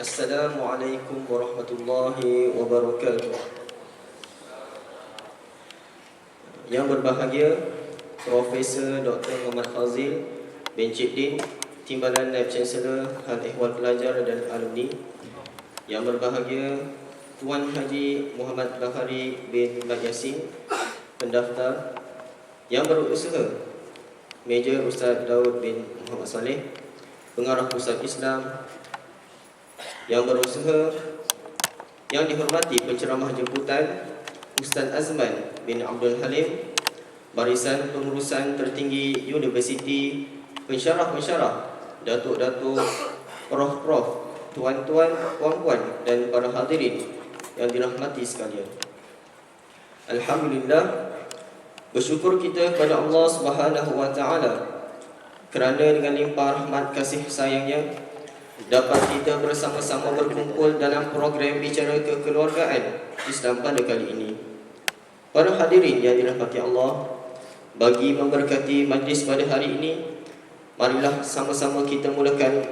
Assalamualaikum warahmatullahi wabarakatuh. Yang berbahagia Profesor Dr. Muhammad Fazil bin Chipdin, Timbalan Naib Chancellor Hal Ehwal Pelajar dan Alumni. Yang berbahagia Tuan Haji Muhammad Bahari bin Mat Yasin, pendaftar. Yang berusaha Major Ustaz Daud bin Muhammad Saleh, Pengarah Pusat Islam. Yang berusaha yang dihormati penceramah jemputan Ustaz Azman bin Abdul Halim, Barisan Pengurusan Tertinggi Universiti, pensyarah-pensyarah, datuk-datuk, prof-prof, tuan-tuan, puan-puan dan para hadirin yang dirahmati sekalian. Alhamdulillah, bersyukur kita kepada Allah Subhanahu wa taala kerana dengan limpah rahmat kasih sayangnya dapat kita bersama-sama berkumpul dalam program bicara kekeluargaan Islam pada kali ini. Para hadirin yang dirahmati Allah, bagi memberkati majlis pada hari ini, marilah sama-sama kita mulakan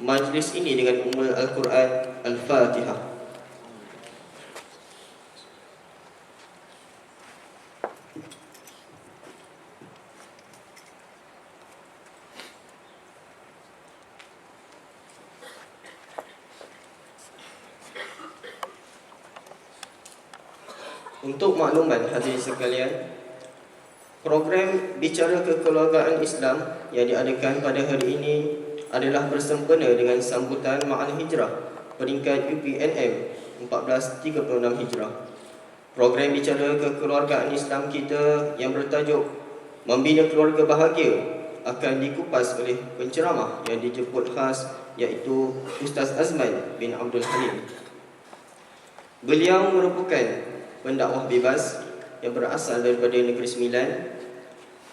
majlis ini dengan ummul Al-Quran Al-Fatihah. Untuk makluman hadirin sekalian, program bicara kekeluargaan Islam yang diadakan pada hari ini adalah bersempena dengan sambutan Ma'al Hijrah peringkat UPNM 1436 Hijrah. Program bicara kekeluargaan Islam kita yang bertajuk Membina Keluarga Bahagia akan dikupas oleh penceramah yang dijemput khas, iaitu Ustaz Azman bin Abdul Halim. Beliau merupakan pendakwah bebas yang berasal daripada Negeri Sembilan.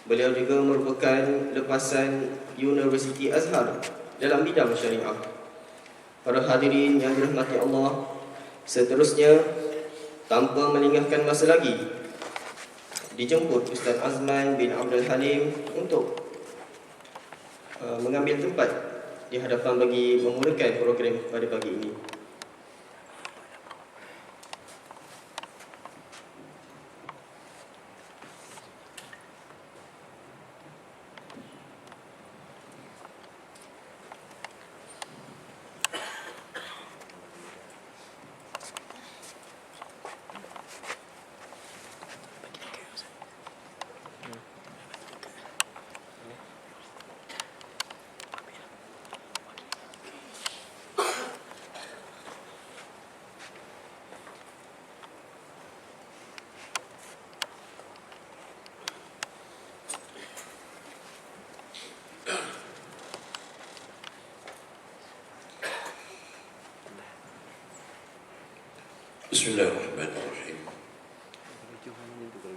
Beliau juga merupakan lepasan Universiti Azhar dalam bidang syariah. Para hadirin yang dirahmati Allah, seterusnya tanpa melengahkan masa lagi, dijemput Ustaz Azman bin Abdul Halim untuk mengambil tempat di hadapan bagi memulakan program pada pagi ini. Bismillahirrahmanirrahim.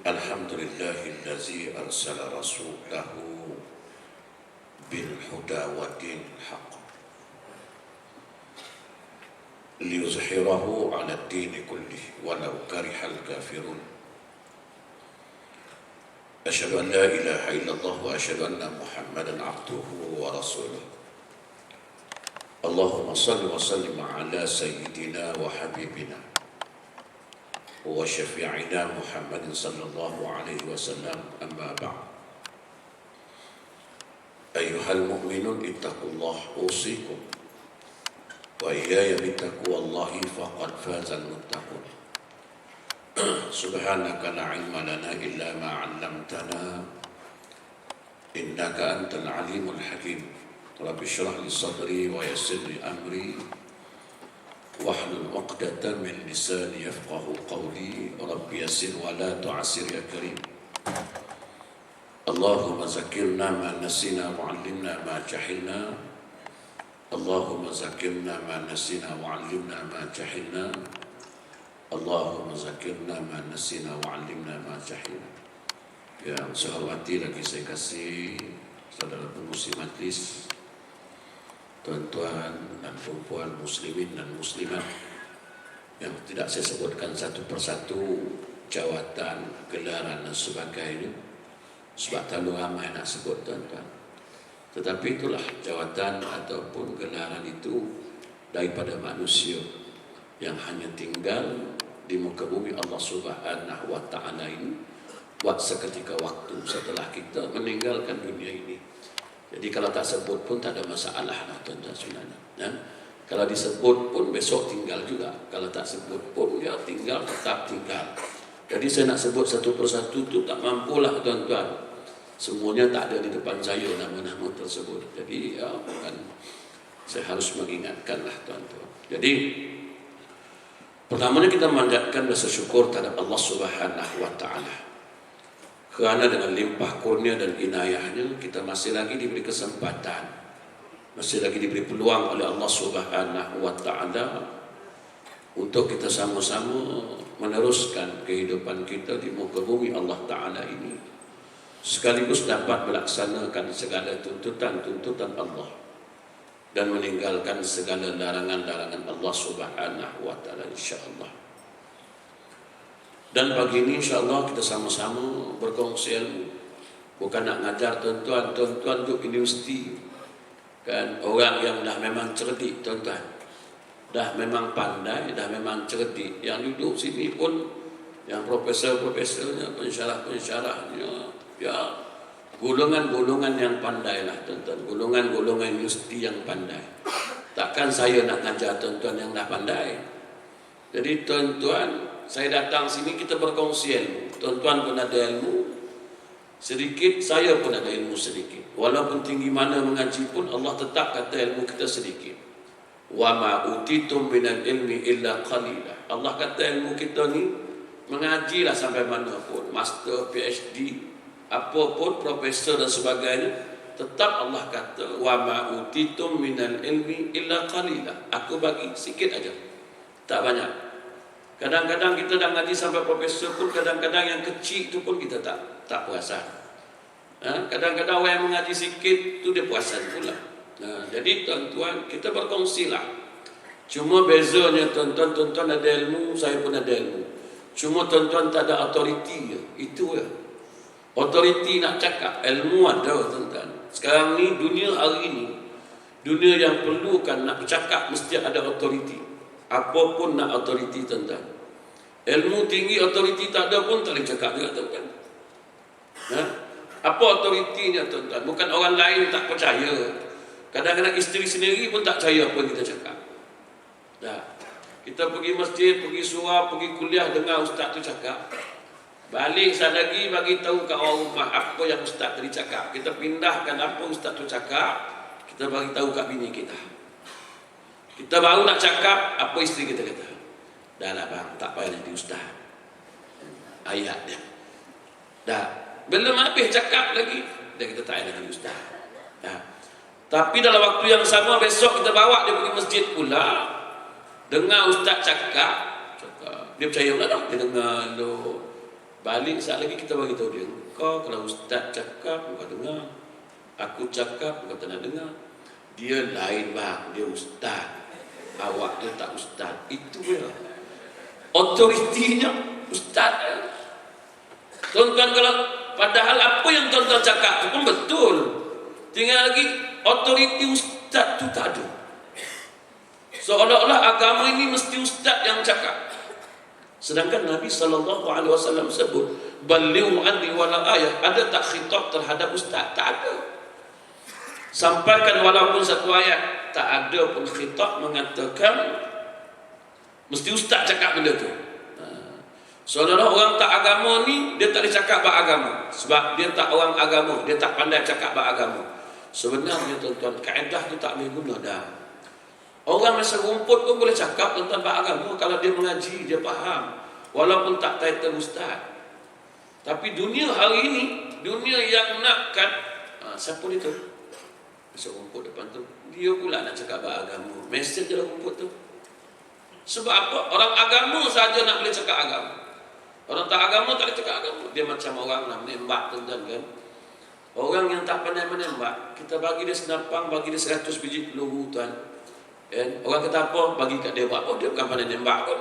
Alhamdulillahillazi arsala rasulahu bil huda wa dinil haqq liyuzhirahu 'ala ad-din kullih walau karihal kafirun. Asyhadu an la ilaha illallah wa asyhadu anna Muhammadan 'abduhu wa rasuluh. Allahumma shalli wa sallim 'ala sayyidina wa habibina wa syafi'ina Muhammadin sallallahu alaihi wasallam, amma ba'd. Ayyuhal mu'minun ittaqullah usikum wa iyaya bittaqwallahi faqad fazal muttaqun. Subhanaka la ilma lana illa ma 'allamtana innaka antal alimul hakim. Rabbi shrah li sadri wa yassir li amri wahlul 'uqdatam min lisani yafqahu qawli. Rabbi yassir wa la tu'assir ya karim. Allahumma zakirna ma nasina wa 'allimna ma jahilna. Allahumma zakirna ma nasina wa 'allimna ma jahilna. Allahumma zakirna ma nasina wa 'allimna ma jahilna. Yang saya hormati lagi saya kasih saudara pengurusi majlis, tuan-tuan dan perempuan muslimin dan muslimat yang tidak saya sebutkan satu persatu jawatan, gelaran dan sebagainya, sebab terlalu ramai nak sebut tuan-tuan. Tetapi itulah jawatan ataupun gelaran itu daripada manusia yang hanya tinggal di muka bumi Allah Subhanahu wa taala ini buat seketika waktu setelah kita meninggalkan dunia ini. Jadi kalau tak sebut pun tak ada masalah lah tuan-tuan sebenarnya. Ya? Kalau disebut pun besok tinggal juga. Kalau tak sebut pun ya tinggal, tetap tinggal. Jadi saya nak sebut satu persatu tu tak mampulah tuan-tuan. Semuanya tak ada di depan saya nama-nama tersebut. Jadi ya kan saya harus mengingatkanlah tuan-tuan. Jadi pertamanya kita memanjatkan rasa syukur terhadap Allah Subhanahu wa taala. Kerana dengan limpah kurnia dan inayahnya kita masih lagi diberi kesempatan, masih lagi diberi peluang oleh Allah Subhanahu wa taala untuk kita sama-sama meneruskan kehidupan kita di muka bumi Allah taala ini, sekaligus dapat melaksanakan segala tuntutan-tuntutan Allah dan meninggalkan segala larangan-larangan Allah Subhanahu wa taala insya-Allah. Dan pagi ini insya-Allah kita sama-sama berkongsi ilmu. Bukan nak ngajar tuan-tuan duduk universiti kan, orang yang dah memang cerdik tuan-tuan. Dah memang pandai, dah memang cerdik. Yang duduk sini pun yang profesor-profesornya, pensyarah-pensyarahnya, ya golongan-golongan yang pandai lah tuan-tuan, golongan-golongan universiti yang pandai. Takkan saya nak ngajar tuan-tuan yang dah pandai. Jadi tuan-tuan, saya datang sini kita berkongsi ilmu. Tuan-tuan pun ada ilmu sedikit, saya pun ada ilmu sedikit. Walaupun tinggi mana mengaji pun Allah tetap kata ilmu kita sedikit. Wa ma utitum minal ilmi illa qalila. Allah kata ilmu kita ni mengajilah sampai mana pun, master, PhD, apa pun, profesor dan sebagainya, tetap Allah kata wa ma utitum minal ilmi illa qalila. Aku bagi sikit aja, tak banyak. Kadang-kadang kita dah ngaji sampai profesor pun, kadang-kadang yang kecil tu pun kita tak puasan. Kadang-kadang orang yang mengaji sikit tu dia puasan pula. Jadi tuan-tuan, kita berkongsilah. Cuma bezanya tuan-tuan ada ilmu, saya pun ada ilmu. Cuma tuan-tuan tak ada autoriti je. Itu ya. Autoriti nak cakap, ilmu ada tuan-tuan. Sekarang ni dunia hari ini, dunia yang perlukan nak bercakap mesti ada autoriti. Apa pun nak autoriti tuan-tuan. Ilmu tinggi autoriti tak ada pun tak boleh cakap juga tuan-tuan. Apa autoritinya tuan-tuan? Bukan orang lain tak percaya. Kadang-kadang isteri sendiri pun tak percaya apa yang kita cakap. Kita pergi masjid, pergi surau, pergi kuliah, dengar ustaz tu cakap. Balik sekali lagi bagi tahu kat orang rumah apa yang ustaz tadi cakap. Kita pindahkan apa ustaz tu cakap, kita bagi tahu kat bini kita. Kita baru nak cakap, apa isteri kita kata? Dah lah bang, tak payah jadi ustaz. Ayat dia. Dah, belum habis cakap lagi, dah kita tak payah jadi ustaz. Tapi dalam waktu yang sama, besok kita bawa dia pergi masjid pula. Dengar ustaz cakap. Dia percaya pula dah, dia dengar lo. Balik saat lagi kita bagi tahu dia, kau kalau ustaz cakap, kau dengar. Aku cakap, kau tak nak dengar. Dia lain bang, dia ustaz. Awak tu tak ustaz. Itu ya otoritinya ustaz. Tuan-tuan, kalau padahal apa yang tuan-tuan cakap itu pun betul, tinggal lagi otoriti ustaz tu tak ada. Seolah-olah agama ini mesti ustaz yang cakap. Sedangkan Nabi SAW sebut balighu anni wala ayah. Ada tak khitab terhadap ustaz? Tak ada. Sampaikan walaupun satu ayat. Tak ada pun khitab mengatakan mesti ustaz cakap benda tu. Seolah-olah orang tak agama ni, dia tak boleh cakap bab agama. Sebab dia tak orang agama, dia tak pandai cakap bab agama. Sebenarnya tuan-tuan, kaedah tu tak boleh guna dah. Orang masa rumput pun boleh cakap tentang bab agama kalau dia mengaji, dia faham. Walaupun tak title ustaz. Tapi dunia hari ini, dunia yang nakkan, siapa dia tu? Masa rumput depan tu, dia pula nak cakap bab agama. Mesej dalam rumput tu. Sebab apa? Orang agama saja nak boleh cakap agama. Orang tak agama tak boleh cakap agama. Dia macam orang nak menembak tuan-tuan kan. Orang yang tak pandai menembak, kita bagi dia senapang, bagi dia 100 biji peluru tuan. Kan? Orang kata apa? Bagi kat dia buat. Oh, dia bukan pandai nembak pun.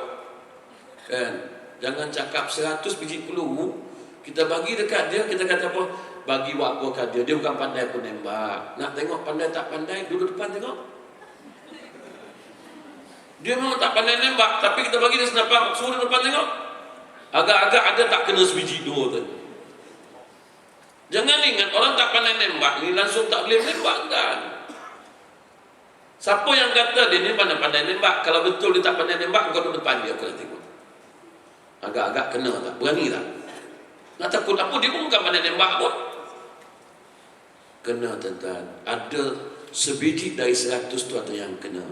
Kan? Jangan cakap 100 biji peluru, kita bagi dekat dia, kita kata apa? Bagi buat apa kat dia. Dia bukan pandai pun nembak. Nak tengok pandai tak pandai, duduk depan tengok. Dia memang tak pandai nembak, tapi kita bagi dia senapan, suruh depan tengok. Agak-agak ada tak kena sebiji dua tu. Jangan ingat orang tak pandai nembak ni langsung tak boleh menembak, kan? Siapa yang kata dia ni pandai-pandai nembak? Kalau betul dia tak pandai nembak, kau duduk depan dia, aku nak tengok. Agak-agak kena tak? Berani tak? Nak takut apa? Dia pun bukan pandai nembak pun. Kena, tuan-tuan. Ada sebiji dari 100 tu ada yang kena.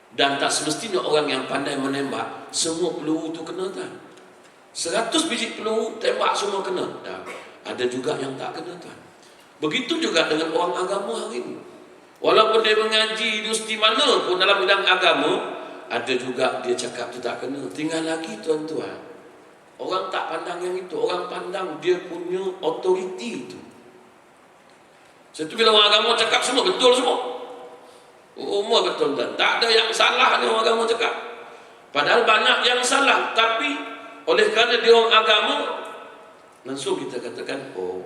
Dan tak semestinya orang yang pandai menembak semua peluru tu kena, kan? 100 biji peluru tembak semua kena. Dan ada juga yang tak kena, kan? Begitu juga dengan orang agama hari ini. Walaupun dia mengaji universiti mana pun dalam bidang agama, ada juga dia cakap tu tak kena. Tinggal lagi, tuan-tuan, orang tak pandang yang itu. Orang pandang dia punya autoriti itu. Sebab tu bila orang agama cakap semua betul semua. Umur betul, dan tak ada yang salah ni orang agama cakap. Padahal banyak yang salah, tapi oleh kerana dia orang agama, langsung kita katakan, oh,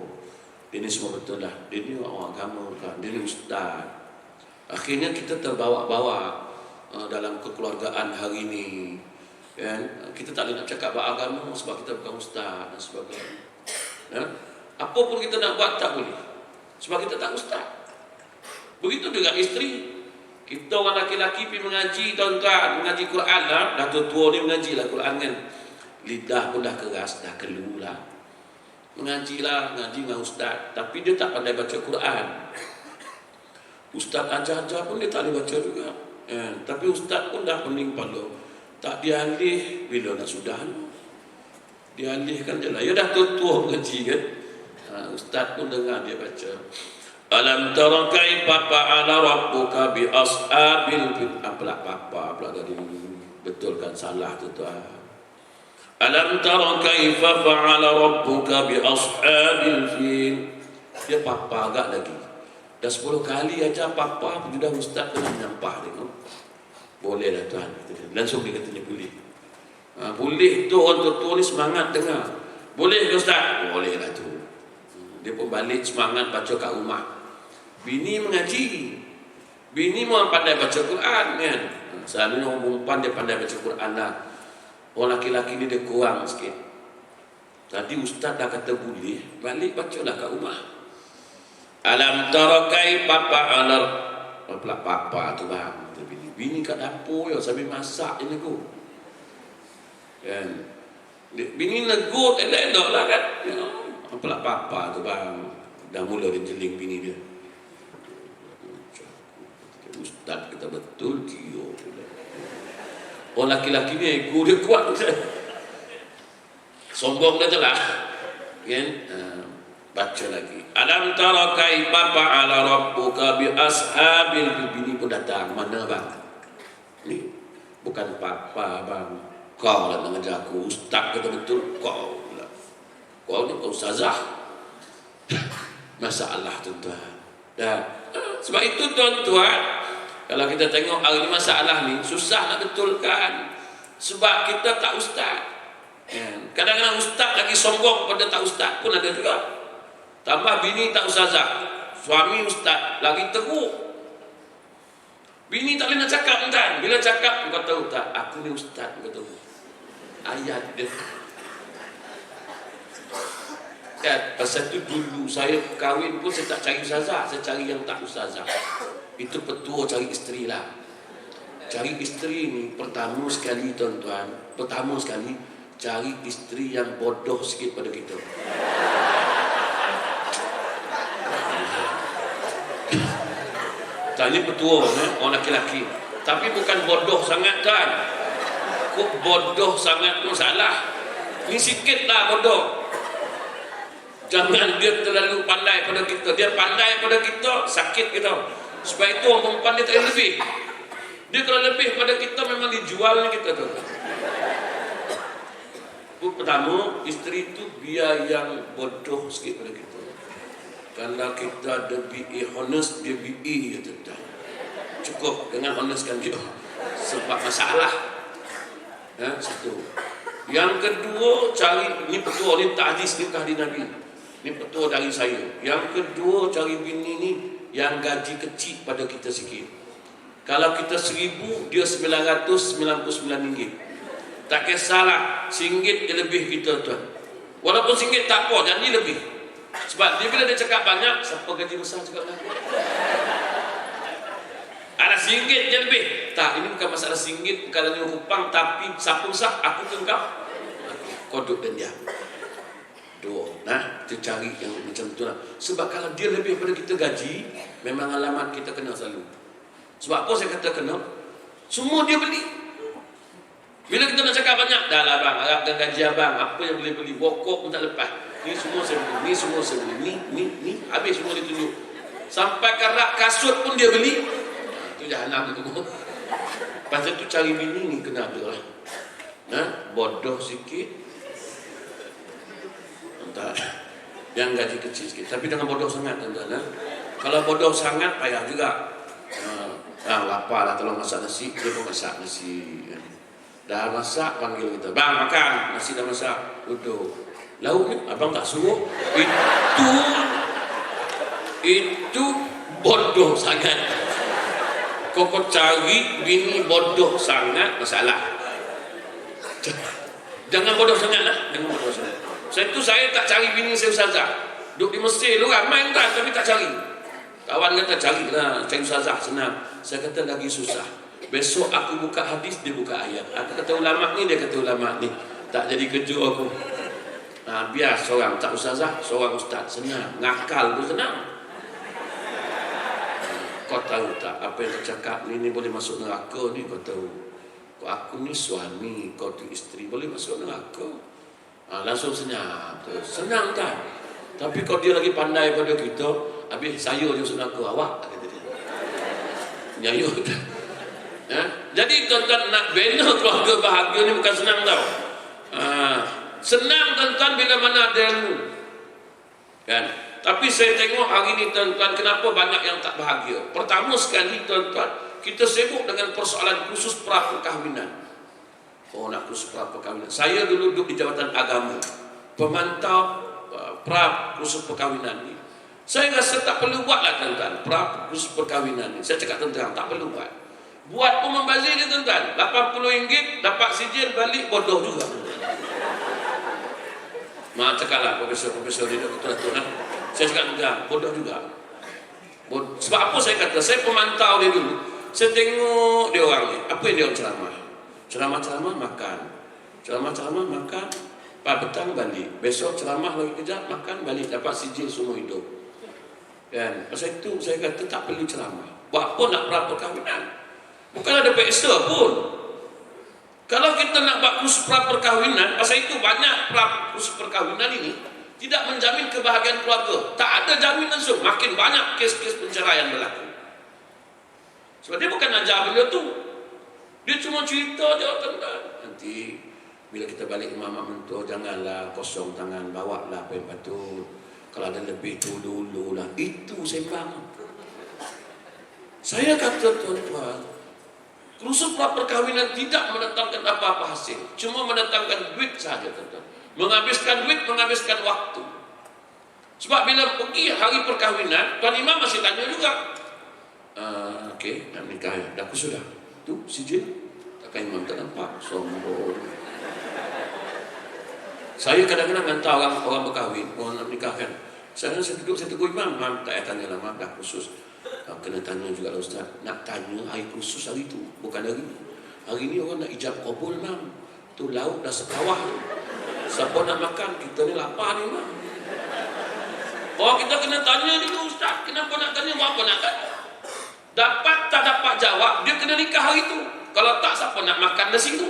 dia ni semua betul lah. Dia ni orang agama, kan? Dia ni ustaz. Akhirnya kita terbawa-bawa dalam kekeluargaan hari ini, kan? Kita tak boleh nak cakap beragama sebab kita bukan ustaz dan sebagainya, kan? Apa pun kita nak buat tak boleh sebab kita tak ustaz. Begitu juga isteri. Kita orang laki-laki pergi mengaji, tuan-tuan, mengaji Quran lah. Dah tua ni mengaji lah Quran, kan? Lidah pun dah keras, dah keluh lah. Mengaji lah, mengaji dengan ustaz, tapi dia tak pandai baca Quran. Ustaz ajar-ajar pun dia tak boleh baca juga, tapi ustaz pun dah pening kepala, tak dialih. Bila nak sudah dialihkan je lah. Ya dah tua mengaji, kan? Ustaz pun dengar dia baca, alam tara kaifa fa'ala rabbuka bi ashabil fil. Apalah papa pula tadi, betulkan salah tu, tuan. Alam tara kaifa fa'ala rabbuka bi ashabil fil. Dia papa agak lagi. Dah 10 kali aja papa, sudah ustaz kena menyampah dia. Boleh lah, tuan. Langsung dia katanya boleh. Boleh tu, orang tua-tua ni semangat dengar. Boleh ke ustaz? Boleh lah tu. Dia pun balik semangat baca kat rumah. Bini mengaji, bini mau pandai baca Quran, kan? Selalunya orang perempuan dia pandai baca Quran lah. Orang laki-laki ni dia kurang sikit. Tadi ustaz dah kata boleh, balik bacalah kat rumah. Alam tara kaifa fa'ala. Apalah papa tu, bang. Bini kat dapur ya, sambil masak je nego, kan? Bini nego elok lah, kan? Apalah papa tu, bang. Dah mula dia jeling bini dia. Ustaz kita betul dia. Orang laki-laki ni ego dia kuat, sombong dia tu lah, kan? Baca lagi. Alam tara kaifa fa'ala rabbuka bi ashabil fil. Bini pun datang. Mana, bang? Ni bukan papa, bang. Kau lah mengajar aku. Ustaz kata betul, kau lah. Kau ni kau ustazah. Masalah, tuan-tuan. Dan sebab itu, tuan-tuan, kalau kita tengok hari ni masalah ni susah nak betulkan sebab kita tak ustaz. Kadang-kadang ustaz lagi sombong pada tak ustaz pun ada juga. Tambah bini tak ustazah, suami ustaz lagi teruk. Bini tak boleh nak cakap, kan? Bila cakap, kau tahu tak, aku ni ustaz, kau tahu. Ayat dia. Kan? Pasal tu dulu saya kahwin pun saya tak cari ustazah, saya cari yang tak ustazah. Itu petua cari isteri lah. Cari isteri ni pertama sekali, tuan-tuan, pertama sekali cari isteri yang bodoh sikit pada kita. Tanya petua, orang laki-laki. Tapi bukan bodoh sangat, kan? Kok bodoh sangat pun salah. Ni sikit lah bodoh. Jangan dia terlalu pandai pada kita. Dia pandai pada kita, sakit kita. Sebab itu orang perempuan dia tak boleh lebih. Dia kalau lebih pada kita memang dijual kita tu. Pertama, isteri tu biar yang bodoh sikit pada kita. Kalau kita ada BA honest, dia BA je, tuan. Cukup dengan honestkan dia. Sebab masalah. Satu. Yang kedua, cari, ni petua, ni tak hadis, ni hadis Nabi. Ni petua dari saya. Yang kedua, cari bini ni yang gaji kecil pada kita sikit. Kalau kita 1.000, dia 999 ringgit. Tak kisahlah, RM1 dia lebih kita tuan. Walaupun RM1 tak apa, janji lebih. Sebab dia bila dia cakap banyak, siapa gaji besar cakap nak? Ada RM1 je lebih. Tak, ini bukan masalah RM1, bukan lagi hupang, tapi siapa besar, aku ke engkau. Kodok dan diam. Doa. Nah, kita cari yang macam tu lah. Sebab kalau dia lebih pada kita gaji, memang alamat kita kena selalu. Sebab apa saya kata kena? Semua dia beli. Bila kita nak cakap banyak, dah lah bang, harapkan gaji abang, apa yang boleh beli, bokok pun tak lepas. Ni semua saya beli, ni semua saya beli, ni, habis semua ditunjuk. Sampai karak kasut pun dia beli. Itu jahanam tu. Pasal tu cari bini ni kena ada lah. Bodoh sikit. Tak. Yang gaji kecil sikit. Tapi jangan bodoh sangat tuan-tuan. Kalau bodoh sangat, payah juga. Lapar lah, tolong masak nasi. Dia pun masak nasi. Dah masak, panggil kita, bang makan, nasi dah masak. Duduk. Lauk ni, abang tak suruh. Itu bodoh sangat. Kau cari bini bodoh sangat, masalah. Jangan bodoh sangat lah. Jangan bodoh sangat. Saya tak cari bini saya ustazah. Duduk di Mesir lu ramai kan, tapi tak cari. Kawan kata carilah, cari ustazah senang. Saya kata lagi susah. Besok aku buka hadis, dia buka ayat. Aku kata ulama ni, dia kata ulama ni. Tak jadi kerja aku. Biar seorang tak ustazah, seorang ustaz, senang. Ngakal tu senang. Kau tahu tak apa yang kau cakap ni boleh masuk neraka ni, kau tahu. Kau aku ni suami, kau tu isteri, boleh masuk neraka. Langsung senyap. Senang tak? Tapi kalau dia lagi pandai pada kita, habis saya je masuk neraka, awak kata dia. Nyayu dah. Jadi tuan-tuan nak bina keluarga bahagia ni bukan senang tau. Senang tuan-tuan bila mana ada ilmu. Kan? Tapi saya tengok hari ni tuan-tuan, kenapa banyak yang tak bahagia? Pertama sekali tuan-tuan, kita sibuk dengan persoalan khusus pra perkahwinan. Nak khusus pra perkahwinan. Saya dulu duduk di Jabatan Agama, pemantau pra khusus perkahwinan ni. Saya rasa tak perlu buat lah tuan-tuan, pra khusus perkahwinan ni. Saya cakap terang, tak perlu buat. Buat pun membazir dia tuan-tuan. RM80 dapat sijil, balik bodoh juga. Maaf cakaplah profesor ni betul-betul lah. Saya cakap terang, bodoh juga. Sebab apa saya kata, saya pemantau dia dulu. Saya tengok dia orang ni, apa yang dia orang ceramah. Ceramah-ceramah makan. Ceramah-ceramah makan. Petang balik. Besok ceramah lagi kejap, makan balik, dapat sijil semua hidup. Kan? Pasal itu saya kata tak perlu ceramah. Buat apa nak pra perkahwinan? Bukan ada peksa pun. Kalau kita nak buat kursus pra perkahwinan, pasal itu banyak pra kursus perkahwinan ini tidak menjamin kebahagiaan keluarga. Tak ada jaminan langsung. Makin banyak kes-kes perceraian berlaku. Sebab dia bukan ajar beliau tu. Dia cuma cerita je tentang. Nanti bila kita balik rumah mak mentua, janganlah kosong tangan, bawa lah apa yang patut. Kalau ada lebih tu dulu lah. Itu sembang. Saya kata tuan-tuan, kursus pra perkahwinan tidak mendatangkan apa-apa hasil. Cuma mendatangkan duit saja tuan-tuan. Menghabiskan duit, menghabiskan waktu. Sebab bila pergi hari perkahwinan, Tuan Imam masih tanya juga. Okey, nak nikah ya? Dah aku sudah. Tu sijil. Takkan Imam tak nampak. Sombong. Saya kadang-kadang hantar orang berkahwin, orang nak nikah kan. Saya duduk, saya tegur Imam. Imam tak payah tanya lah, Imam dah khusus. Kena tanya juga lah Ustaz. Nak tanya hari khusus hari tu, bukan hari ni. Hari ni orang nak ijab kabul Imam. Tu lauk dah sekawah tu. Siapa nak makan? Kita ni lapar ni Imam. Oh kita kena tanya dulu Ustaz. Kenapa nak tanya? Buat apa nak tanya? Dapat tak dapat jawab, dia kena nikah hari tu. Kalau tak, siapa nak makan nasi tu?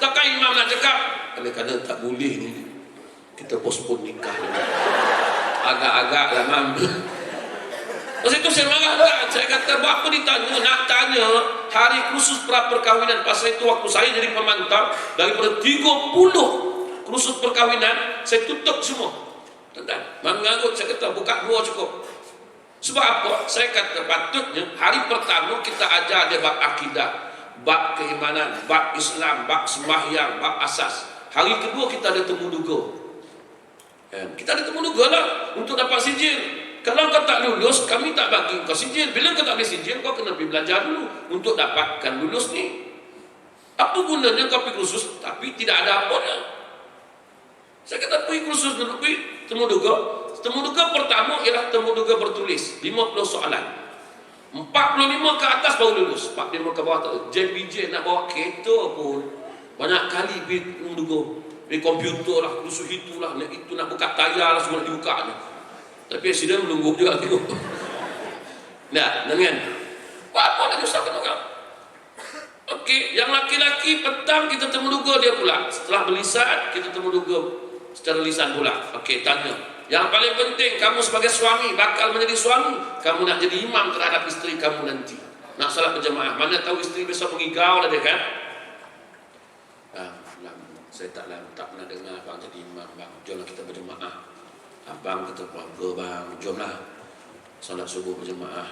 Takkan Imam nak cakap, kadang-kadang tak boleh ni, kita postpone nikah ni. Agak-agak lah Mam. Lepas itu saya marah kan. Saya kata, buat apa ditanya? Nak tanya hari khusus pra perkahwinan. Pasal itu waktu saya jadi pemantau, daripada 30 khusus perkahwinan, saya tutup semua. Tentang mengarut, saya kata, buka 2 cukup. Sebab apa? Saya kata patutnya hari pertama kita ajar dia bab akidah, bab keimanan, bab Islam, bab sembahyang, bab asas. Hari kedua kita ada temu duga. Kita ada temu duga lah untuk dapat sijil. kalau kau tak lulus, kami tak bagi kau sijil. Bila kau tak boleh sijil, kau kena pergi belajar dulu untuk dapatkan lulus ni. Apa gunanya kau pergi kursus tapi tidak ada apa dah? Saya kata pergi kursus dulu, pergi temuduga. Temuduga pertama ialah temuduga bertulis 50 soalan. 45 ke atas baru lulus. 45 ke bawah tak. JPJ nak bawa kereta pun banyak kali pergi temuduga. Pergi komputer lah, kursus itulah, itu nak buka tayar lah, semua nak dibuka ni. Tapi presiden menunggu juga tengok. Nah, dengan apa nak nyusahkan orang? Okey, yang laki-laki petang kita temuduga dia pula. Setelah berlisan kita temuduga secara lisan pula. Okey, tanya. Yang paling penting, kamu sebagai suami bakal menjadi suami, kamu nak jadi imam terhadap isteri kamu nanti. Nak salat berjemaah. Mana tahu isteri besok mengigau lah dia kan? Saya tak pernah dengar abang jadi imam, bang. Jomlah kita berjemaah. Abang kata keluarga, bang, jomlah salat subuh berjemaah.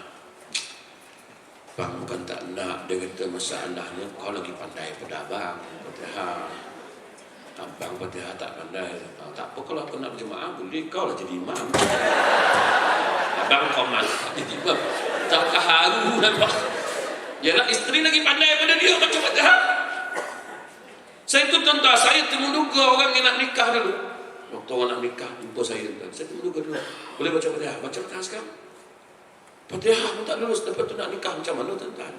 Bang bukan tak nak, dia kata masalahnya kau lagi pandai pada abang. Fatihah. Abang Fatihah tak pandai. Tak apa, kalau aku nak berjemaah boleh, kau lah jadi imam. Abang kau malah jadi imam. Tak haru dan bang. Yalah, isteri lagi pandai pada dia baca Fatihah. Saya itu tuan-tuan, saya temuduga orang yang nak nikah dulu. Waktu orang nak nikah, jumpa saya temuduga dulu. Boleh baca Fatihah? Baca Fatihah sekarang. Fatihah pun tak lulus, lepas tu nak nikah macam mana tuan-tuan?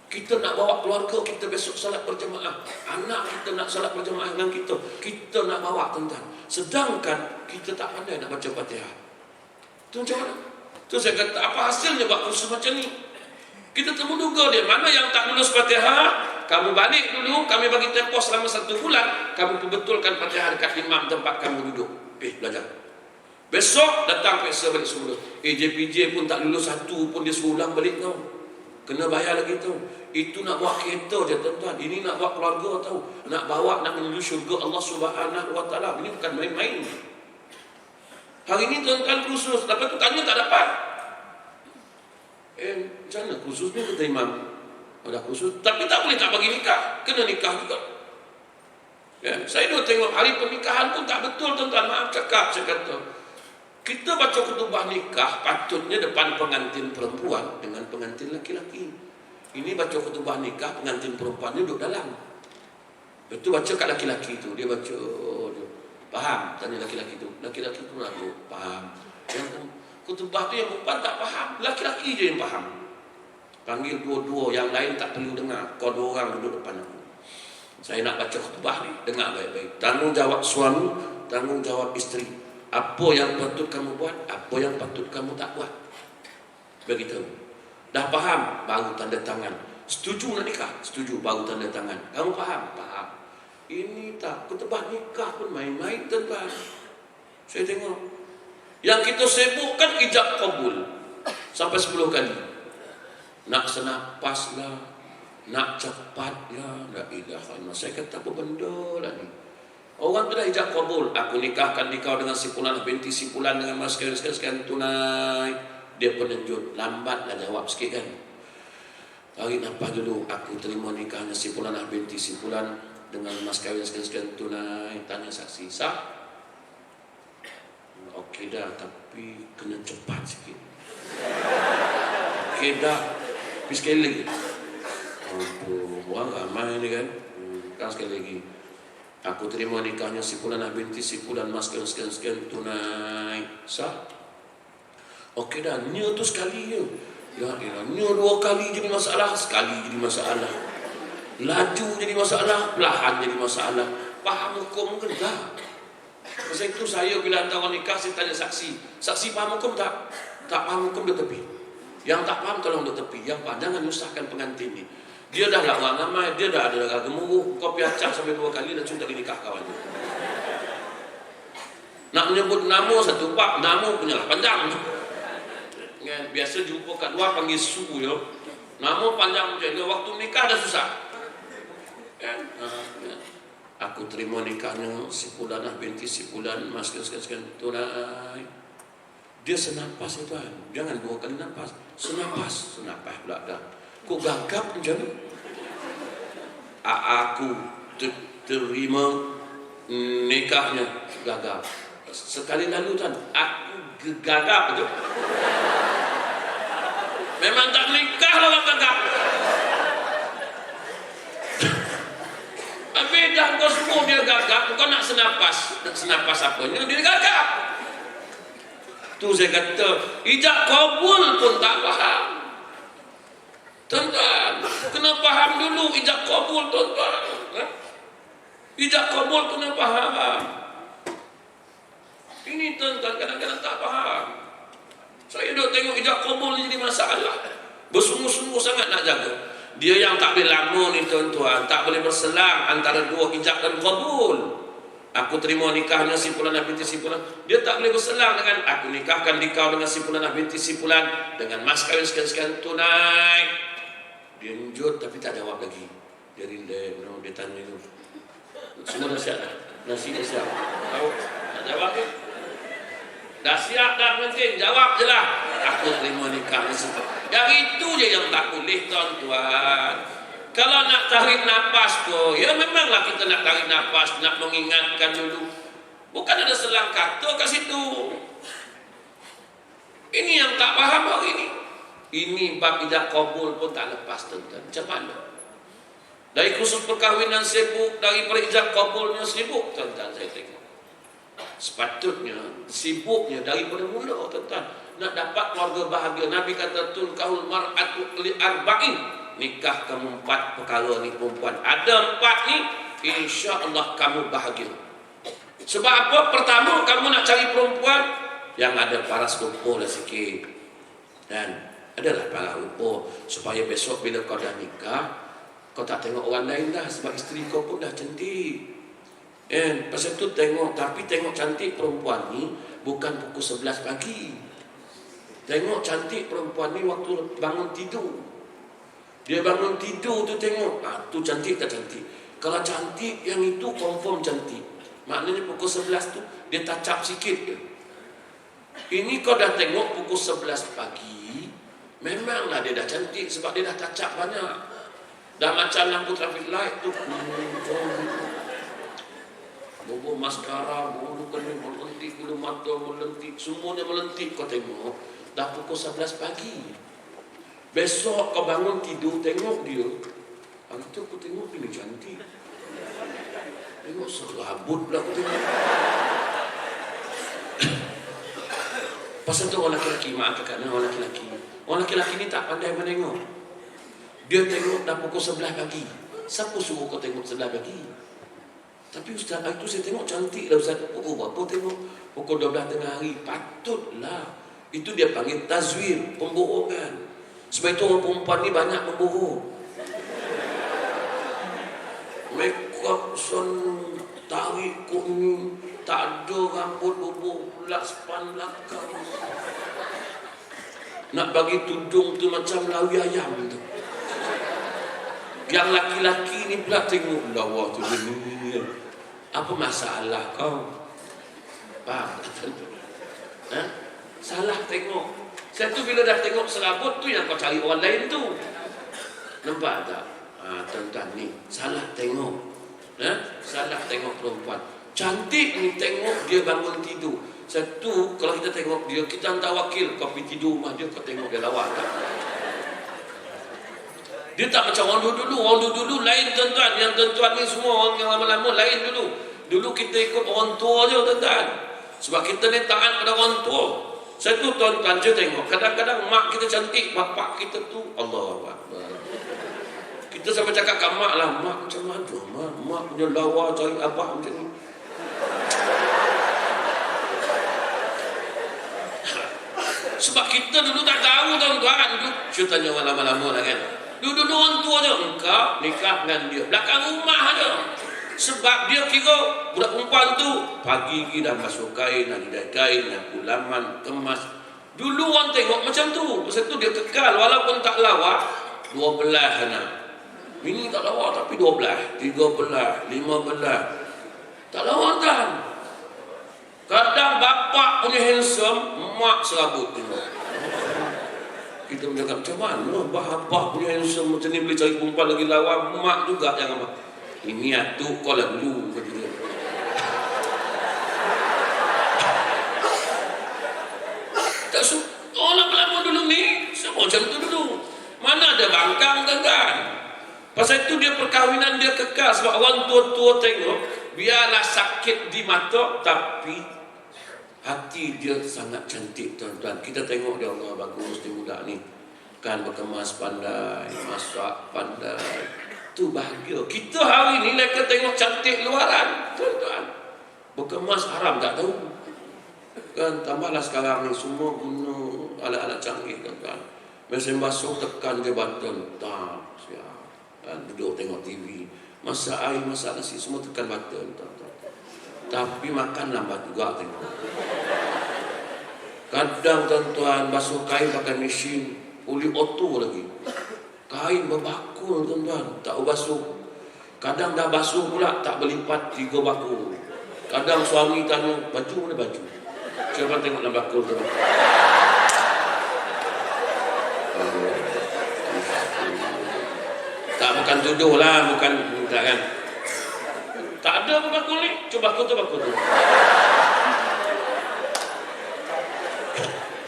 Kita nak bawa keluarga kita besok salat berjemaah. Anak kita nak salat berjemaah dengan kita. Kita nak bawa tuan-tuan. Sedangkan kita tak pandai nak baca Fatihah. Itu macam mana? Tu saya kata, apa hasilnya buat kursus macam ni? Kita temuduga dia, mana yang tak lulus Fatihah, kamu balik dulu, kami bagi tempoh selama 1 bulan, kamu betulkan Fatihah dekat imam tempat kamu duduk. Belajar. Besok datang periksa balik semula. JPJ pun tak lulus 1 pun dia suruh ulang balik tau. Kena bayar lagi tau. Itu nak bawa kereta je tuan-tuan. Ini nak bawa keluarga tau. Nak bawa, nak menuju syurga Allah Subhanahu Wa Taala. Ini bukan main-main. Hari ini tuan-tuan kursus, lepas tu tanya tak dapat. Macam mana kursus ni kata imam? Ada kursus, tapi tak boleh tak bagi nikah. Kena nikah juga. Ya, saya dah tengok hari pernikahan pun tak betul tuan-tuan. Maaf cakap, saya kata. Kita baca khutbah nikah patutnya depan pengantin perempuan dengan pengantin laki-laki. Ini baca khutbah nikah, pengantin perempuan duduk dalam. Itu baca kat laki-laki tu, dia baca, dia faham? Tanya laki-laki tu. Laki-laki tu aku faham. Yang khutbah tu yang perempuan tak faham, laki-laki je yang faham. Panggil dua-dua, yang lain tak perlu dengar. Kau 2 orang duduk depan aku. Saya nak baca khutbah ni, dengar baik-baik. Tanggungjawab suami, tanggungjawab isteri. Apa yang patut kamu buat, apa yang patut kamu tak buat. Begitu. Dah faham, baru tanda tangan. Setuju nak nikah? Setuju, baru tanda tangan. Kamu faham? Faham. Ini tak, khutbah nikah pun main-main tuan-tuan. Saya tengok. Yang kita sibukkan ijab kabul. Sampai 10 kali. Nak senapas lah, nak cepat lah. La ilaha illallah. Saya kata apa benda lah ni. Orang tu dah ijab kabul. Aku nikahkan kau dengan si fulan binti si fulan dengan mas sekian tunai. Dia penenjut. Lambatlah jawab sikit kan. Tarik nafas dulu. Aku terima nikahnya si fulan binti si fulan dengan mas kawin sekian tunai. Tanya saksi. Sah? Okey dah, tapi kena cepat sikit. Okey dah. Tapi sekali lagi. Orang ramai ni kan. Kan sekali lagi. Aku terima nikahnya si fulan binti si fulan mas sekian tunai. Sah? Okey dah, nya tu sekali je. Ya elah, nya 2 kali jadi masalah, sekali jadi masalah. Laju jadi masalah, perlahan jadi masalah. Faham hukum ke tak? Masa itu saya bila hantar orang nikah, saya tanya saksi. Saksi faham hukum tak? Tak faham hukum dia tepi. Yang tak faham tolong dia tepi. Yang faham jangan nyusahkan pengantin ni. Dia dah lah orang ramai, dia dah ada darah gemuruh, kopi acah sampai 2 kali dah cuma tak dinikah kawan dia. Nak menyebut nama satu pak, nama punya lah panjang. Biasa jumpa kat luar panggil su ya. Nama panjang macam ni, waktu nikah dah susah. Kan? Aku terima nikahnya si fulan binti si fulan mas sekian tunai. Dia senapas ya tuan. Jangan 2 kali napas. Senapas pula dah. Kok gagap macam ni? Aku terima nikahnya gagap. Sekali lalu tuan, aku Gagap tu. Memang tak nikah lah orang gagap. Habis dah kau semua dia gagap, kau nak senapas apanya, dia gagap. Tu saya kata, ijab kabul pun tak faham. Tuan-tuan, kena faham dulu ijab kabul, tuan-tuan. Ijab kabul kena faham. Ini tuan-tuan kadang-kadang tak faham. Saya duk tengok ijab kabul ni jadi masalah. Bersungguh-sungguh sangat nak jaga. Dia yang tak boleh lama ni tuan-tuan, tak boleh berselang antara dua ijab dan kabul. Aku terima nikahnya si Fulanah binti si Fulan. Dia tak boleh berselang dengan aku nikahkan dikau dengan si Fulanah binti si Fulan dengan mas kawin sekian-sekian tunai. Dia njut tapi tak jawab lagi. Dia relax, dia tanya tu. Semua dah siap dah. Nasi dah siap. Tahu? Tak jawab ke? Dah siap dah penting, jawab je lah. Aku terima nikah ni semua. Yang itu je yang tak boleh tuan-tuan. Kalau nak tarik nafas tu, ya memanglah kita nak tarik nafas, nak mengingatkan dulu. Bukan ada selang kata kat situ. Ini yang tak faham hari ini. Ini bab ijab kabul pun tak lepas tuan-tuan. Macam mana? Dari khusus perkahwinan sibuk, dari ijab kabulnya sibuk tuan-tuan saya tengok. Sepatutnya sibuknya daripada mula tuan-tuan. Nak dapat keluarga bahagia. Nabi kata tunkahul mar'atu li arba'in. Nikah kamu 4 perkara ni perempuan. Ada 4 ni, insya-Allah kamu bahagia. Sebab apa? Pertama, kamu nak cari perempuan yang ada paras rupa lah sikit. Dan adalah paras rupa supaya besok bila kau dah nikah, kau tak tengok orang lain dah sebab isteri kau pun dah cantik. Pasal tu tengok, tapi tengok cantik perempuan ni bukan pukul 11 pagi. Tengok cantik perempuan ni waktu bangun tidur. Dia bangun tidur tu tengok, tu cantik tak cantik. Kalau cantik, yang itu confirm cantik. Maknanya pukul 11 tu, dia touch up sikit je. Ini kau dah tengok pukul 11 pagi, memanglah dia dah cantik sebab dia dah touch up banyak. Dah macam lampu traffic light tu. Bobo maskara, bulu kena melentik, bulu mata melentik, semuanya melentik kau tengok. Dah pukul 11 pagi. Besok kau bangun tidur tengok dia. Hari tu aku tengok dia cantik. Tengok serabut pula aku tengok. Pasal tu orang lelaki, maaf kerana orang lelaki. Orang lelaki ni tak pandai menengok. Dia tengok dah pukul 11 pagi. Siapa suruh kau tengok 11 pagi? Tapi ustaz, hari tu saya tengok cantik lah ustaz. Pukul berapa tengok? Pukul 12 tengah hari. Patutlah. Itu dia panggil tazwir, pembohongan. Sebab itu orang perempuan ni banyak membohong. Make up son tarik kuning, tak ada rambut bubuk pula sepan belakang. Nak bagi tudung tu macam lawi ayam tu. Yang laki-laki ni pula tengok lawa tu ni. Apa masalah kau? Faham? Salah tengok. Satu bila dah tengok serabut tu yang kau cari orang lain tu. Nampak tak? Tuan-tuan ni salah tengok. Salah tengok perempuan. Cantik ni tengok dia bangun tidur. Satu, kalau kita tengok dia, kita hantar wakil kau pergi tidur rumah dia, kau tengok dia lawa tak? Dia tak macam orang dulu. Orang dulu lain tuan-tuan. Yang tuan-tuan ni semua orang yang lama-lama lain dulu. Dulu kita ikut orang tua je tuan-tuan. Sebab kita ni taat pada orang tua. Satu tuan-tuan je tengok. Kadang-kadang mak kita cantik, bapak kita tu Allahu Akbar. Kita sampai cakap kat mak lah, mak macam mana? Mak punya lawa cari abah macam ni. Sebab kita dulu tak tahu tuan-tuan. Saya tanya orang lama-lama lah kan. Dulu orang tua je, engkau nikah dengan dia belakang rumah je. Sebab dia kira budak perempuan tu pagi dah basuh kain, nak hidai kain, nak kulaman, kemas. Dulu orang tengok macam tu. Pasal tu dia kekal walaupun tak lawa 12 anak. Ini tak lawa tapi 12, 13, 15. Tak lawa kan? Kadang bapak punya handsome, mak serabut tu. Kita menjaga macam mana bapak punya handsome macam ni boleh cari perempuan lagi lawa, mak juga jangan apa. Ini atuk kau lah dulu kata. tengok macam tu dulu. Mana ada bangkang tuan-tuan. Pasal itu dia perkahwinan dia kekal. Sebab orang tua-tua tengok, biarlah sakit di mata, tapi hati dia sangat cantik tuan-tuan. Kita tengok dia, Allah bagus dia muda ni, kan berkemas pandai, masak pandai, tu bahagia. Kita hari ni mereka tengok cantik luaran tuan-tuan, berkemas haram tak tahu kan. Tambahlah sekarang ni semua guna alat-alat canggih tuan-tuan. Mesin basuh tekan dia button, tak siap kan, duduk tengok TV, masak air, masak nasi, semua tekan button tuan-tuan. Tapi makan lambat juga tengok. Kadang tuan-tuan basuh kain pakai mesin puli auto lagi, kain berbakul tuan-tuan, tak basuh. Kadang dah basuh pula tak berlipat 3 bakul. Kadang suami tanya, baju mana baju? Cuba tengok dalam bakul tu. Tak, bukan tuduh lah, bukan kan. Tak ada apa bakul ni, cuba bakul tu.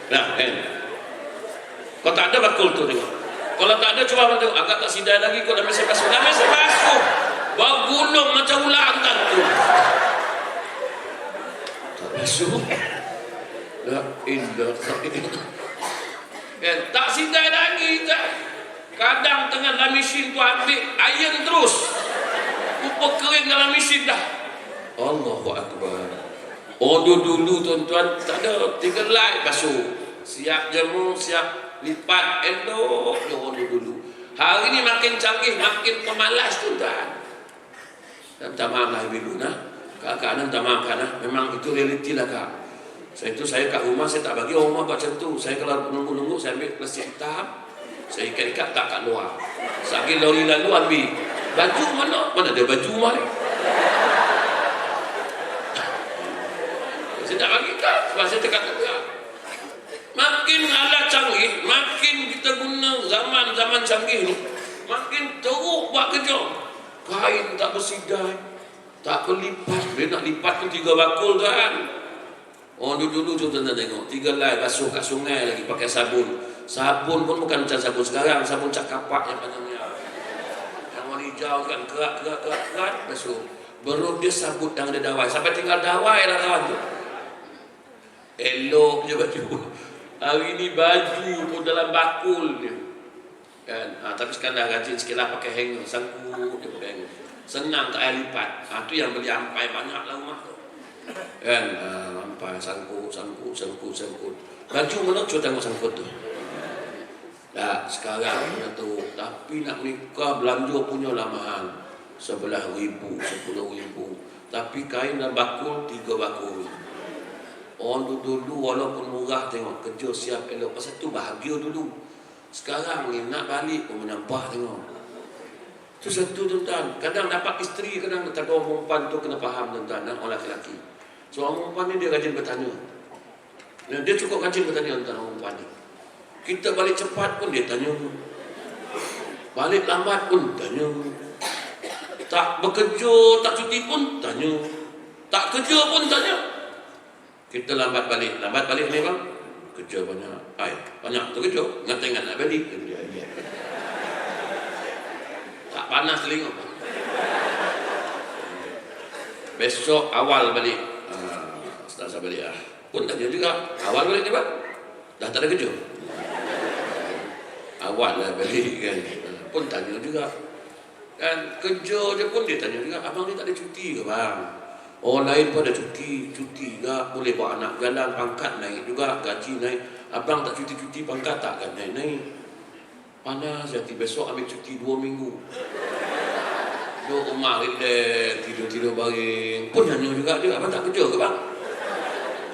Nah, kan. Kalau tak ada bakul tu tengok. Kalau tak ada cuba tengok, agak tak sidai lagi kau dah mesin basuh. Dah mesin basuh. Bau gulung macam ulang kan tu. Tak basuh. La ilaha illallah. Kan tak sidai lagi tak. Kadang tengah dalam mesin tu ambil iron terus. Rupa kering dalam mesin dah. Allahu Akbar. Oh dulu tuan-tuan tak ada, 3 light basuh. Siap jemur, siap lipat, elok dulu. Hari ni makin canggih, makin pemalas tuan-tuan. Dan minta maaf lah ibu nah. Kakak minta maaf kan, memang itu realiti lah kak. Saya kat rumah, saya tak bagi orang rumah macam tu. Saya kalau menunggu-nunggu, saya ambil plastik hitam, saya ikat-ikat tak kat luar. Sagi lori lalu ambil. Baju mana? Mana ada baju rumah ni? Saya tak bagi kak, sebab saya tekan-tekan. Makin alat canggih, makin kita guna zaman canggih ni, makin teruk buat kerja. Kain tak bersidai, tak berlipat. Dia nak lipat pun 3 bakul kan. Oh dulu tuan-tuan tengok 3 lai basuh kat sungai lagi pakai sabun. Sabun pun bukan macam sabun sekarang, sabun cak kapak yang panjangnya, yang warna hijau kan, kerak basuh. Baru dia sabut yang ada dawai, sampai tinggal dawai lah kawan tu. Elok je baju. Hari ni baju pun dalam bakul dia kan. Tapi sekarang dah rajin sikit lah pakai hanger, sangkut dia pakai hanger, senang tak payah lipat. Tu yang beli ampai banyak lah rumah tu kan. Ampai sangkut. Baju mana cuba tengok sangkut tu. Sekarang punya tu. Tapi nak menikah belanja punya lah mahal, 11,000, 10,000. Tapi kain dan bakul 3 bakul. Orang dulu walaupun murah tengok kerja siap elok. Pasal tu bahagia dulu. Sekarang ni nak balik pun menyampah tengok. Tu satu tuan-tuan. Kadang dapat isteri, kadang tak ada orang perempuan tu kena faham tuan-tuan, orang lelaki. So orang perempuan ni dia rajin bertanya. Dia cukup rajin bertanya tentang orang perempuan ni. Kita balik cepat pun dia tanya. Balik lambat pun tanya. Tak bekerja, tak cuti pun tanya. Tak kerja pun tanya. Kita lambat balik ni bang, kerja banyak tu kerja, ingat nak balik kerja. Tak panas telinga bang. Besok awal balik, setelah balik pun tanya juga, awal balik ni bang, dah tak ada kerja. Awal lah balik kan, pun tanya juga kan, kerja je pun dia tanya juga, abang ni tak ada cuti ke bang? Orang lain pun ada cuti juga, boleh bawa anak jalan, pangkat naik juga, gaji naik. Abang tak cuti, pangkat tak akan naik. Panas jadi besok ambil cuti 2 minggu. Duduk rumah relax, tidur baring. Pun nanya juga dia, abang tak kerja ke bang?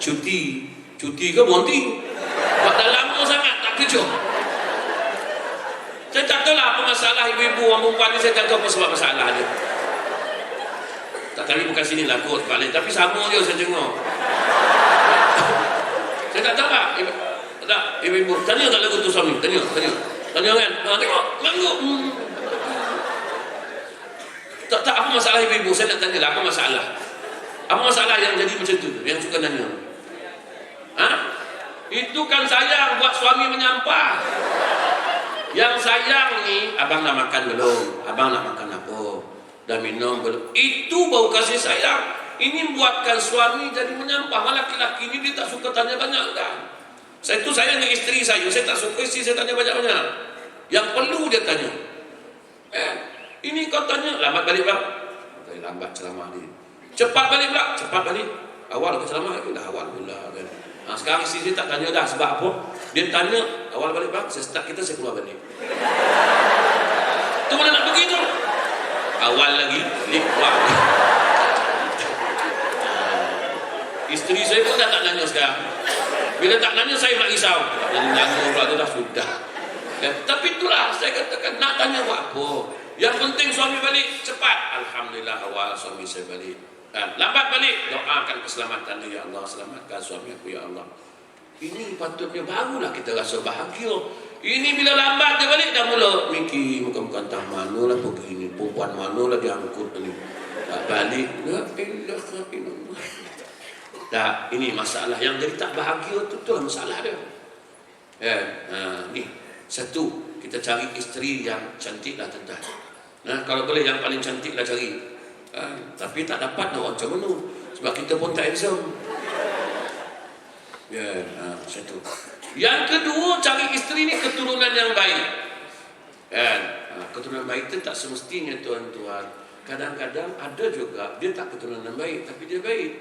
Cuti ke berhenti? Sebab dah lama sangat tak kerja. Saya tak tahu lah apa masalah ibu-ibu orang perempuan ni, saya tak tahu apa sebab masalah dia. Tak tahu bukan sini lah kot balik, tapi sama je saya tengok. Saya tak tahu lah. Ibu tanya tak lagu tu suami? Tanya kan? Tengok ngangguk. Tak apa masalah ibu? Saya nak tanya lah, apa masalah? Apa masalah yang jadi macam tu? Yang suka nanya. Itu kan sayang buat suami menyampah. Yang sayang ni, abang nak makan belum? Abang nak makan apa? Dah minum belum? Itu baru kasih sayang. Ini buatkan suami jadi menyampah. Laki-laki ni dia tak suka tanya banyak kan? Saya tu sayang dengan isteri saya tak suka isteri saya tanya banyak-banyak. Yang perlu dia tanya. Ini kau tanya, lambat balik bang? Lambat ceramah ni. Cepat balik pula? Cepat balik. Awal ke ceramah? Dah awal pula kan. Sekarang isteri saya tak tanya dah sebab apa? Dia tanya, awal balik bang? Saya start kita, saya keluar balik. Tu mana nak pergi tu? Awal lagi, keluar. Isteri saya pun dah tak nanya sekarang. Bila tak nanya saya nak risau. Jadi nanya pula tu dah sudah. Tapi itulah saya katakan nak tanya buat apa. Yang penting suami balik cepat. Alhamdulillah awal suami saya balik. Lambat balik, doakan keselamatan dia, ya Allah, selamatkan suami aku ya Allah. Ini patutnya barulah kita rasa bahagia. Ini bila lambat dia balik dah mula mikir muka-muka entah mana lah pergi ni, perempuan mana lah diangkut ni. Tak balik. La ilaha illallah. Tak, ini masalah yang jadi tak bahagia tu lah masalah dia. Ni satu, kita cari isteri yang cantik lah tuan-tuan. Kalau boleh yang paling cantik lah cari. Tapi tak dapat nak macam mana sebab kita pun tak handsome. Satu. Yang kedua, cari isteri ni keturunan yang baik. Keturunan baik itu tak semestinya tuan-tuan. Kadang-kadang ada juga dia tak keturunan yang baik tapi dia baik.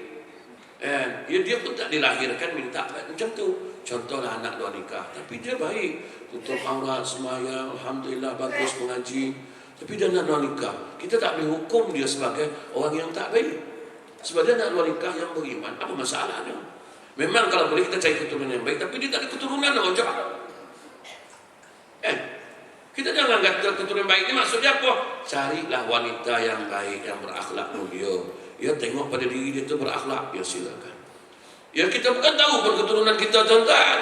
Dia pun tak dilahirkan minta macam tu. Contohlah anak luar nikah tapi dia baik, tutup aurat, semayang, alhamdulillah bagus mengaji. Tapi dia nak luar nikah. Kita tak boleh hukum dia sebagai orang yang tak baik. Sebab dia nak luar nikah yang beriman. Apa masalahnya? Memang kalau boleh kita cari keturunan yang baik, tapi dia tak ada keturunan macam mana? Kita jangan kata keturunan baik ni maksudnya apa? Carilah wanita yang baik, yang berakhlak mulia. Ya tengok pada diri dia tu berakhlak, ya silakan. Ya kita bukan tahu pun keturunan kita tuan-tuan.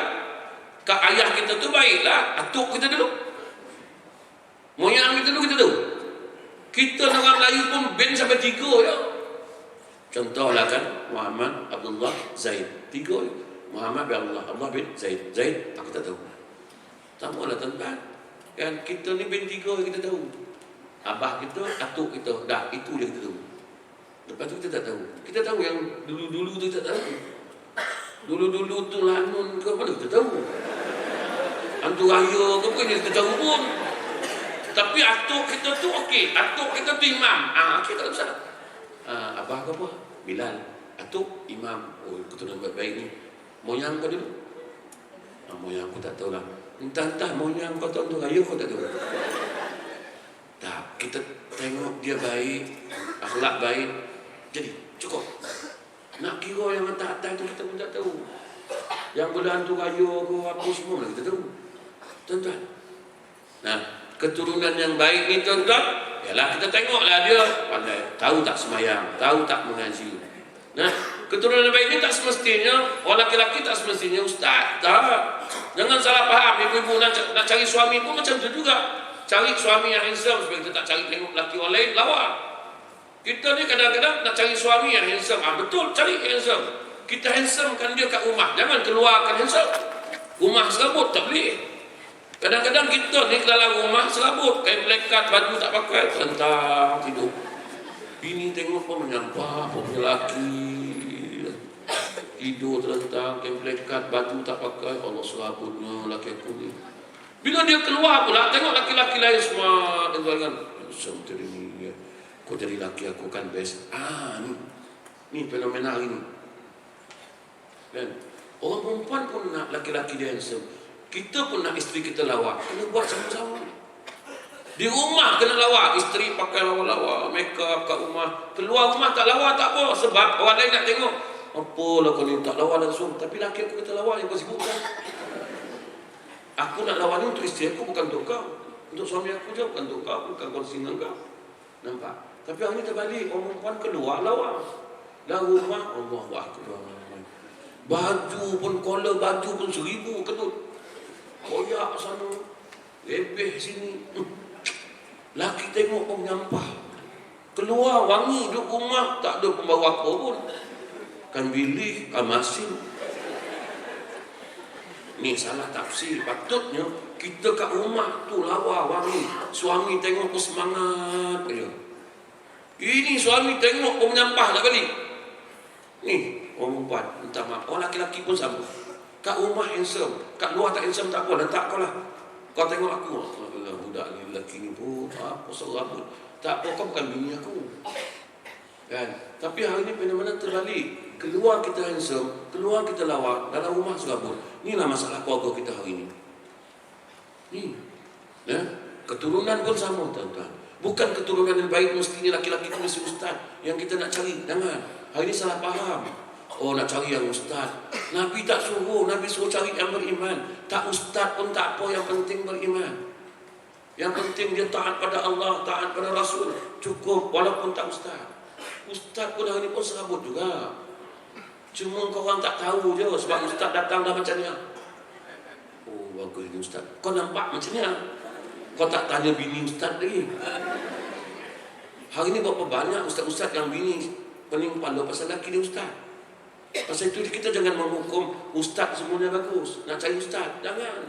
Kak ayah kita tu baiklah, atuk kita dulu. Moyang kita dulu kita tahu. Kita orang Melayu pun ben sampai 3 ya. Contohlah kan Muhammad Abdullah Zaid 3 ya. Muhammad bin Allah bin Zaid. Zaid aku tak tahu. Samalah tuan-tuan. Kan kita ni bin 3 kita tahu. Abah kita, atuk kita, dah itu je kita tahu. Lepas tu kita tak tahu. Kita tahu yang dulu-dulu tu tak tahu. Dulu-dulu tu lanun ke mana kita tahu. Hantu raya ke bukan kita tahu pun. Tapi atuk kita tu okey. Atuk kita tu imam. Okey tak usah. Abah ke apa? Bilal. Atuk imam. Oh keturunan baik-baik ni. Moyang kau dulu? Moyang aku tak tahu lah. Entah-entah moyang kau tahu tu raya kau tak tahu. Tak, kita tengok dia baik, akhlak baik. Jadi cukup. Nak kira yang hantar-hantar tu kita pun tak tahu. Yang berhantu raya ke apa semua kita tahu. Tuan-tuan. Keturunan yang baik ni tuan-tuan, yalah kita tengoklah dia pandai, tahu tak semayang, tahu tak mengaji. Keturunan yang baik ni tak semestinya orang lelaki tak semestinya ustaz. Tak. Jangan salah faham, ibu-ibu nak cari suami pun macam tu juga. Cari suami yang handsome supaya kita tak cari tengok lelaki orang lain lawa. Kita ni kadang-kadang nak cari suami yang handsome. Betul, cari handsome. Kita handsome kan dia kat rumah, jangan keluarkan handsome. Rumah serabut tak boleh. Kadang-kadang kita ni dalam rumah serabut, kain pelekat, baju tak pakai, terlentang tidur. Bini tengok pun menyampah, pun punya lelaki tidur terlentang, kain pelekat, baju tak pakai, Allah serabutnya lelaki aku ni. Bila dia keluar pula, tengok lelaki-lelaki lain semua dengan macam ni, kau jadi lelaki aku kan best. Ni fenomenal ini. Kan? Orang perempuan pun nak lelaki-lelaki dia handsome. Kita pun nak isteri kita lawak. Kena buat sama-sama. Di rumah kena lawak. Isteri pakai lawa-lawa, make up kat rumah. Keluar rumah tak lawa tak apa. Sebab orang lain nak tengok. Apalah kau ni tak lawa langsung. Tapi laki aku kata lawa yang kau sibukkan. Aku nak lawa ni untuk isteri aku, bukan untuk kau. Untuk suami aku je, bukan untuk kau. Bukan kau singa kau. Nampak? Tapi hari ni terbalik. Orang perempuan keluar lawa. Dalam rumah, Allahu Akbar. Baju pun, collar baju pun 1000 ketut. Koyak sana, lebih sini. Laki tengok pun menyampah. Keluar wangi, duduk rumah tak ada pembawa apa pun. Kan bilik, kan masin. Ni salah tafsir. Patutnya Kita kat rumah tu lawa wangi. Suami tengok pun semangat je. Ini suami tengok pun menyampah nak balik. Ni orang perempuan minta maaf. Orang laki-laki pun sama. Kat rumah handsome, kat luar tak handsome tak apa, letak kau lah. Kau tengok aku. Allah, budak ni lelaki ni pun apa seram pun. Tak apa, kau bukan bini aku. Kan? Tapi hari ni benar-benar terbalik. Keluar kita handsome, keluar kita lawa, dalam rumah serabut. Inilah masalah keluarga kita hari ni. Ni. Ya? Keturunan pun sama, tuan-tuan. Bukan keturunan yang baik mestinya laki-laki itu mesti ustaz yang kita nak cari. Jangan. Hari ini salah faham. Oh, nak cari yang ustaz. Nabi tak suruh. Nabi suruh cari yang beriman. Tak ustaz pun tak apa, yang penting beriman. Yang penting dia taat pada Allah, taat pada Rasul. Cukup walaupun tak ustaz. Ustaz pun hari ini pun serabut juga. Cuma korang tak tahu je sebab ustaz datang dah macam ni. Oh, bagus ni ustaz. Kau nampak macam ni. Kau tak tanya bini ustaz lagi. Hari ni berapa banyak ustaz-ustaz yang bini pening kepala pasal lelaki dia ustaz. Pasal itu kita jangan menghukum ustaz semuanya bagus. Nak cari ustaz, jangan.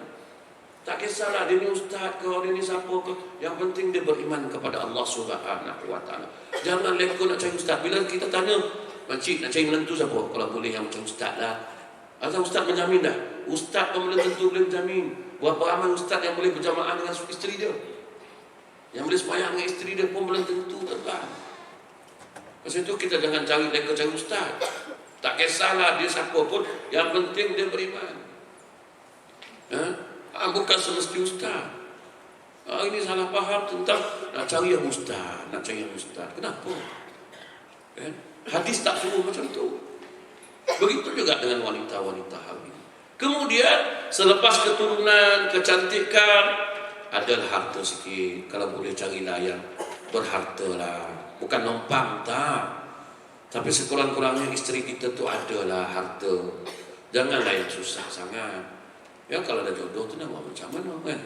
Tak kisahlah dia ni ustaz ke, dia ni siapa ke. Yang penting dia beriman kepada Allah Subhanahu wa taala. Jangan leko nak cari ustaz. Bila kita tanya, "Makcik nak cari menantu siapa?" Kalau boleh yang macam ustaz lah. Atau ustaz menjamin dah. Ustaz pun belum tentu boleh menjamin. Berapa ramai ustaz yang boleh berjamaah dengan isteri dia, yang boleh sembahyang dengan isteri dia pun belum tentu, tuan-tuan. Pasal itu kita jangan leka cari ustaz. Tak kisahlah dia siapa pun, yang penting dia beriman. Bukan semesti ustaz. Ini salah faham tentang nak cari yang ustaz, nak cari yang ustaz. Kenapa? Hadis tak suruh macam tu. Begitu juga dengan wanita-wanita hari ini. Kemudian selepas keturunan, kecantikan, adalah harta sikit. Kalau boleh carilah yang berharta lah. Bukan numpang tak. Tapi sekurang-kurangnya isteri kita tu adalah harta. Janganlah yang susah sangat. Ya, kalau ada jodoh tu nak buat macam mana kan?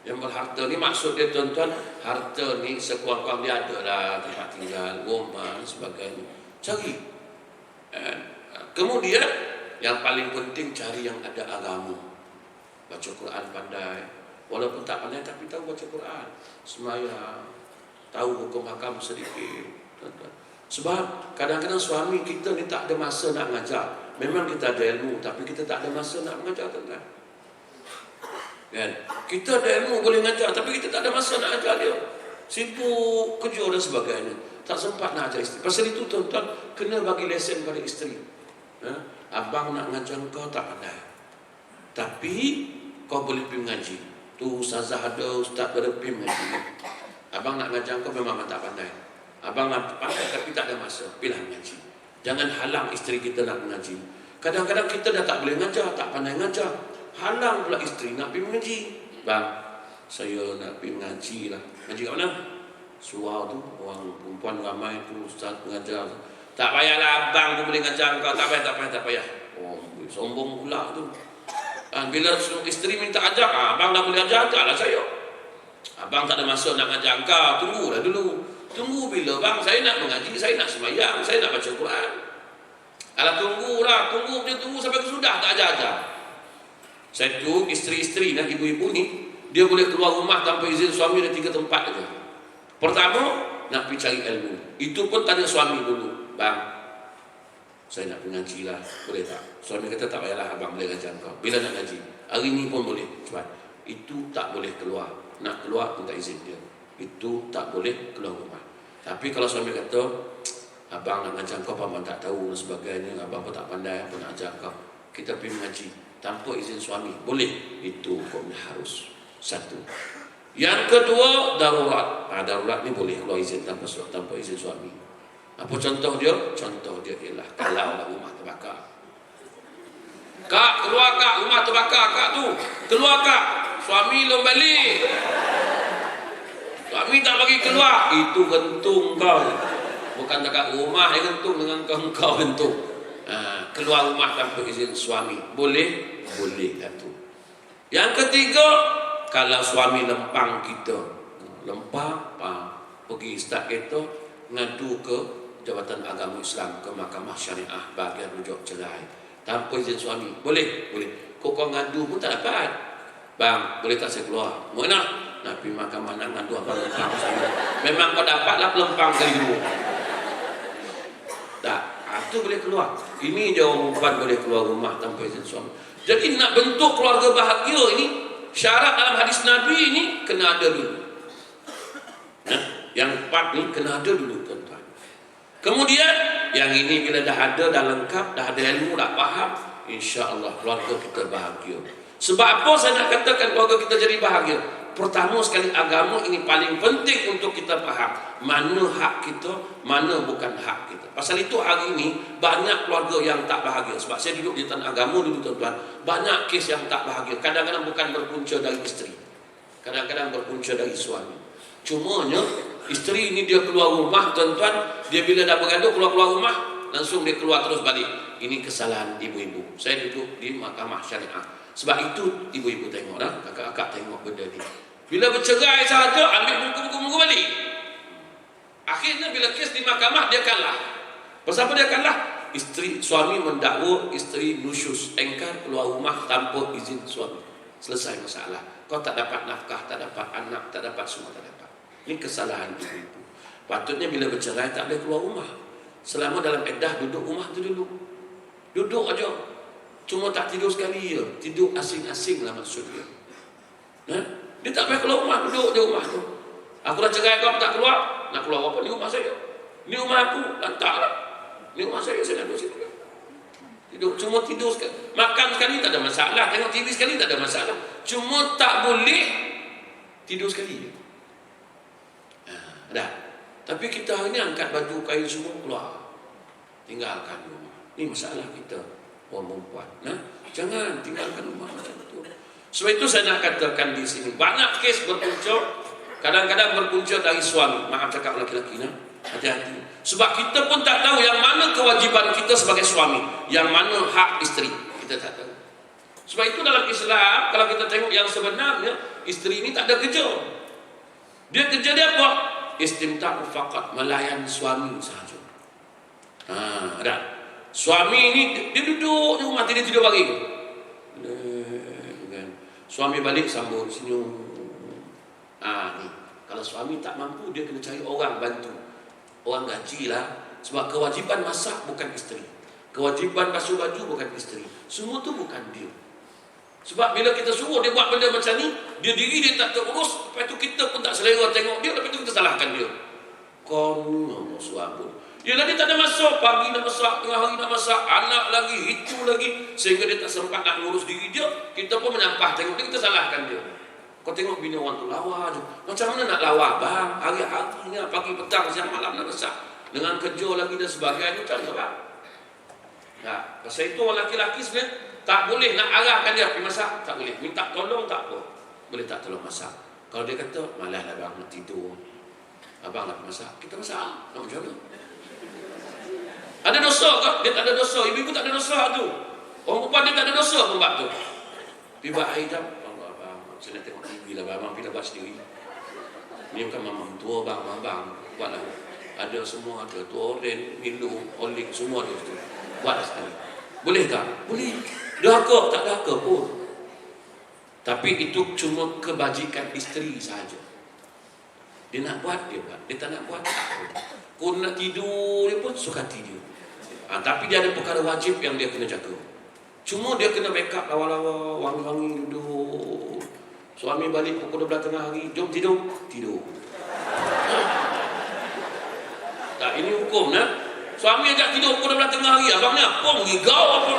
Yang berharta ni maksud dia tuan-tuan, harta ni sekurang-kurang dia adalah tempat tinggal, rumah dan sebagainya. Cari. Kemudian yang paling penting cari yang ada agama. Baca Quran pandai. Walaupun tak pandai tapi tahu baca Quran. Sembahyang. Tahu hukum hakam sedikit. Tuan-tuan. Sebab kadang-kadang suami kita ni tak ada masa nak mengajar. Memang kita ada ilmu tapi kita tak ada masa nak mengajar, tuan-tuan. Kan? Kita ada ilmu boleh mengajar tapi kita tak ada masa nak ajar dia. Sibuk kerja dan sebagainya. Tak sempat nak ajar isteri. Pasal itu tuan-tuan kena bagi lesen pada isteri. Abang nak mengajar kau tak pandai, tapi kau boleh pergi mengaji. Tu ustazah ada, ustaz ada pergi mengaji. Abang nak mengajar kau memang tak pandai. Abang nak pandai tapi tak ada masa. Pergilah mengaji. Jangan halang isteri kita nak mengaji. Kadang-kadang kita dah tak boleh mengajar, tak pandai mengajar. Halang pula isteri nak pergi mengaji. Bang, saya nak pergi mengaji lah. Mengaji kat mana? Surau tu, orang perempuan ramai tu, ustaz mengajar. Tak payahlah abang pun boleh mengajar kau. Tak payah. Oh, sombong pula tu. Bila isteri minta ajar, abang dah boleh ajar, ajarlah saya. Abang tak ada masa nak mengajar kau. Tunggulah dulu. Tunggu bila bang, saya nak mengaji, saya nak sembahyang, saya nak baca Quran. Alah tunggulah, tunggu sampai kesudah tak ajar-ajar. Saya tu isteri-isteri dan ibu-ibu ni, dia boleh keluar rumah tanpa izin suami ada 3 tempat aja. Pertama, nak pergi cari ilmu. Itu pun tanya suami dulu. Bang, saya nak mengaji lah, boleh tak? Suami kata tak payahlah abang boleh ngajar kau. Bila nak ngaji? Hari ni pun boleh, cepat. Itu tak boleh keluar. Nak keluar minta izin dia. Itu tak boleh keluar rumah. Tapi kalau suami kata, abang nak ngajar kau, abang tak tahu dan sebagainya, abang pun tak pandai, apa nak ajar kau, kita pergi mengaji tanpa izin suami, boleh. Itu hukumnya harus. Satu. Yang kedua, darurat. Darurat ni boleh keluar izin tanpa izin suami. Apa contoh dia? Contoh dia ialah kalau rumah terbakar. Kak, keluar kak, rumah terbakar kak tu. Keluar kak, suami belum balik. Suami tak bagi keluar. Itu gentung kau. Bukan dekat rumah dia gentung, dengan kau gentung. Keluar rumah tanpa izin suami. Boleh? Boleh lah tu. Yang ketiga, kalau suami lempang kita. Lempang, pergi start kereta, ngadu ke Jabatan Agama Islam, ke Mahkamah Syariah bahagian rujuk cerai tanpa izin suami. Boleh? Boleh. Kau ngadu pun tak dapat. Bang, boleh tak saya keluar? Mau nak? Nak pergi makan mana ngadu abang lempang saya. Memang kau dapatlah pelempang kali dulu. Tak, itu boleh keluar. Ini jawapan boleh keluar rumah tanpa izin suami. Jadi nak bentuk keluarga bahagia ini, syarat dalam hadis Nabi ini kena ada dulu. Nah, yang 4 ni kena ada dulu tuan-tuan. Kemudian yang ini bila dah ada, dah lengkap, dah ada ilmu, dah faham, insya-Allah keluarga kita bahagia. Sebab apa saya nak katakan keluarga kita jadi bahagia? Pertama sekali, agama ini paling penting untuk kita faham mana hak kita, mana bukan hak kita. Pasal itu hari ini banyak keluarga yang tak bahagia. Sebab saya duduk di tanah agama dulu tuan-tuan, banyak kes yang tak bahagia. Kadang-kadang bukan berpunca dari isteri, kadang-kadang berpunca dari suami. Cumanya isteri ini dia keluar rumah tuan-tuan, dia bila dah bergaduh keluar rumah, langsung dia keluar terus balik. Ini kesalahan ibu-ibu. Saya duduk di mahkamah syariah. Sebab itu ibu-ibu tengok dah, kakak-kakak tengok benda ni. Bila bercerai sahaja, ambil buku-buku balik. Akhirnya bila kes di mahkamah dia kalah. Pasal apa dia kalah? Suami mendakwa isteri nusyus, engkar keluar rumah tanpa izin suami. Selesai masalah. Kau tak dapat nafkah, tak dapat anak, tak dapat semua, tak dapat. Ini kesalahan ibu-ibu. Patutnya bila bercerai tak boleh keluar rumah. Selama dalam iddah duduk rumah tu dulu. Duduk aja. Cuma tak tidur sekali je. Tidur asing-asing lah maksud dia. Dia tak payah keluar rumah, duduk di rumah tu. Aku dah cerai kau tak keluar. Nak keluar apa? Ni rumah saya. Ni rumah aku. Lantaklah. Ni rumah saya nak duduk situ. Tidur. Cuma tidur sekali. Makan sekali tak ada masalah. Tengok TV sekali tak ada masalah. Cuma tak boleh tidur sekali. Dah. Tapi kita hari ni angkat baju kain semua keluar. Tinggalkan rumah. Ini masalah kita. Orang perempuan. Jangan tinggalkan rumah macam itu. Sebab itu saya nak katakan di sini, banyak kes berpunca, kadang-kadang berpunca dari suami. Maaf cakap laki-laki, hati-hati. Sebab kita pun tak tahu yang mana kewajiban kita sebagai suami, yang mana hak isteri. Kita tak tahu. Sebab itu dalam Islam, kalau kita tengok yang sebenarnya, isteri ini tak ada kerja. Dia kerja dia apa? Istimta'u faqat, melayan suami sahaja. Ada. Suami ini dia duduk di rumah, dia tidur baring. Suami balik sambut senyum. Ni kalau suami tak mampu, dia kena cari orang bantu, orang gajilah. Sebab kewajipan masak bukan isteri, kewajipan basuh baju bukan isteri. Semua tu bukan dia. Sebab bila kita suruh dia buat benda macam ni, dia diri dia tak terurus, lepas tu kita pun tak selera tengok dia, lepas tu kita salahkan dia. Kau suami dia tak ada masak, pagi nak masak, tengah hari nak masak, anak lagi, itu lagi, sehingga dia tak sempat nak ngurus diri dia. Kita pun menyampah tengok dia, kita salahkan dia. Kau tengok bini orang tu lawa je. Macam mana nak lawa bang? Hari-harinya pagi petang siang malam nak masak, dengan kerja lagi dan sebagainya, macam mana bang? Pasal itu orang laki-laki sebenarnya tak boleh nak arahkan dia pergi masak, tak boleh. Minta tolong tak apa, boleh tak tolong masak. Kalau dia kata malas lah bang, nak tidur, abang nak masak, kita masak. Nak macam mana? Ada dosa ke? Dia tak ada dosa. Ibu-ibu tak ada dosa tu. Orang perempuan dia tak ada dosa pun buat tu. Tiba air jam, abang, saya nak tengok TV lah, abang pergi buat sendiri. Ni bukan mamam tua bang, abang buatlah. Ada semua, ada tua oren, minum, oling, semua ada tu. Buatlah sekali. Boleh tak? Boleh. Dahaka, tak dahaka pun. Tapi itu cuma kebajikan isteri sahaja. Dia nak buat, dia buat. Dia tak nak buat, tak buat. Kau nak tidur, dia pun suka tidur. Tapi dia ada perkara wajib yang dia kena jaga. Cuma dia kena backup lawa-lawa, wangi-wangi, duduk. Suami balik pukul 12 tengah hari, jom tidur. Tidur. Tak, ini hukum Suami ajak tidur pukul 12 tengah hari, abangnya apa? Ngigau apa?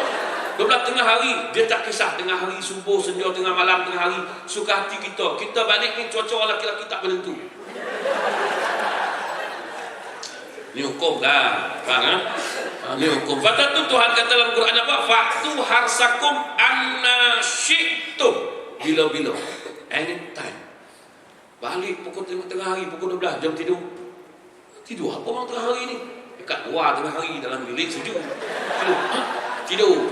12 tengah hari, dia tak kisah tengah hari, subuh, senja, tengah malam, tengah hari. Suka hati kita. Kita balik ni cuaca orang laki-laki tak menentu. Ini hukum lah, faham? Ini hukum. Lepas tu Tuhan kata dalam Quran apa? Faktu harsakum anna syi'tum, bila-bila, anytime. Balik pukul tengah hari, pukul 12, jam tidur. Tidur apa orang tengah hari ni? Dekat luar tengah hari, dalam bilik sejuk. Tidur.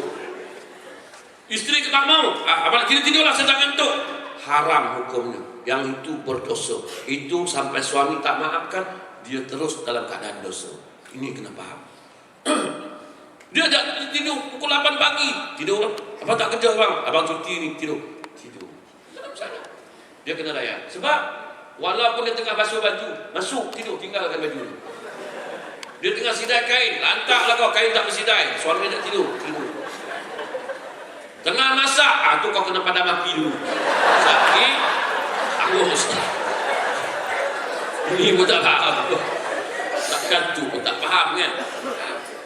Isteri tak mau. Abang kita tidurlah, sedang ngantuk. Haram hukumnya. Yang itu berdosa. Itu sampai suami tak maafkan, dia terus dalam keadaan dosa. Ini kena faham. Dia tidur pukul 8 pagi. Tidur. Abang tak kerja bang. Abang cuti ni tidur. Tidur. Dia kena layan. Sebab walaupun dia tengah basuh baju, masuk tidur, tinggalkan baju. Dia tengah sidai kain, lantaklah kau kain tak bersidai. Suami nak tidur. Tengah masak, tu kau kena padam api dulu. Sakit, hangus. Ini pun tak faham. Takkan tu pun tak faham kan.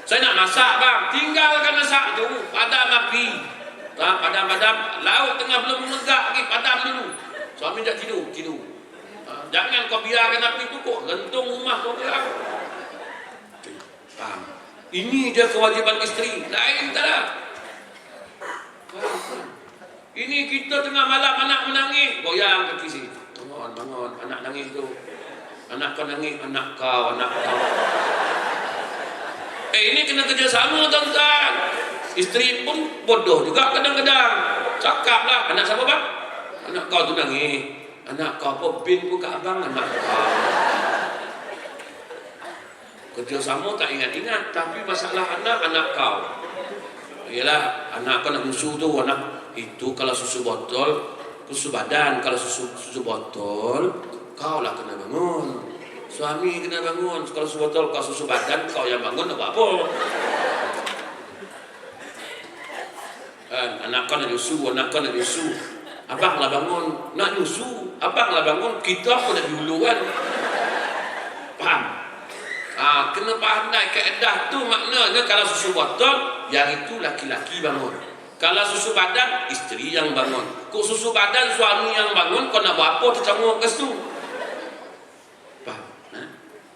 Saya nak masak bang, tinggalkan masak tu, padam api. Padam-padam, laut tengah belum menegak lagi, padam dulu. Suami tak tidur. Jangan kau biarkan api tu kok rentung rumah kau biar. Faham? Ini dia kewajiban isteri, lain tak ada. Ini kita tengah malam anak menangis, goyang kaki sini. Bangun, anak nangis tu. Anak kau nangis, anak kau. Ini kena kerjasama tuan-tuan. Isteri pun bodoh juga kadang-kadang. Cakaplah, anak siapa bang? Anak kau tu nangis. Anak kau apa bin pun ke abang, anak kau. Kerjasama tak ingat-ingat, tapi masalah anak kau. Yalah, anak kau nak susu tu, anak itu kalau susu botol, susu badan, kalau susu botol, kau lah kena bangun. Suami kena bangun. Kalau susu botol, kau susu badan, kau yang bangun nak buat apa? Anak kau nak nyusu, abang lah bangun nak nyusu, abang lah bangun, kita pun nak dulu kan. Faham? Kena pandai kaedah tu. Maknanya kalau susu botol, yang itu laki-laki bangun. Kalau susu badan, isteri yang bangun. Kok susu badan suami yang bangun, kau nak buat apa tercampur ke situ? Faham?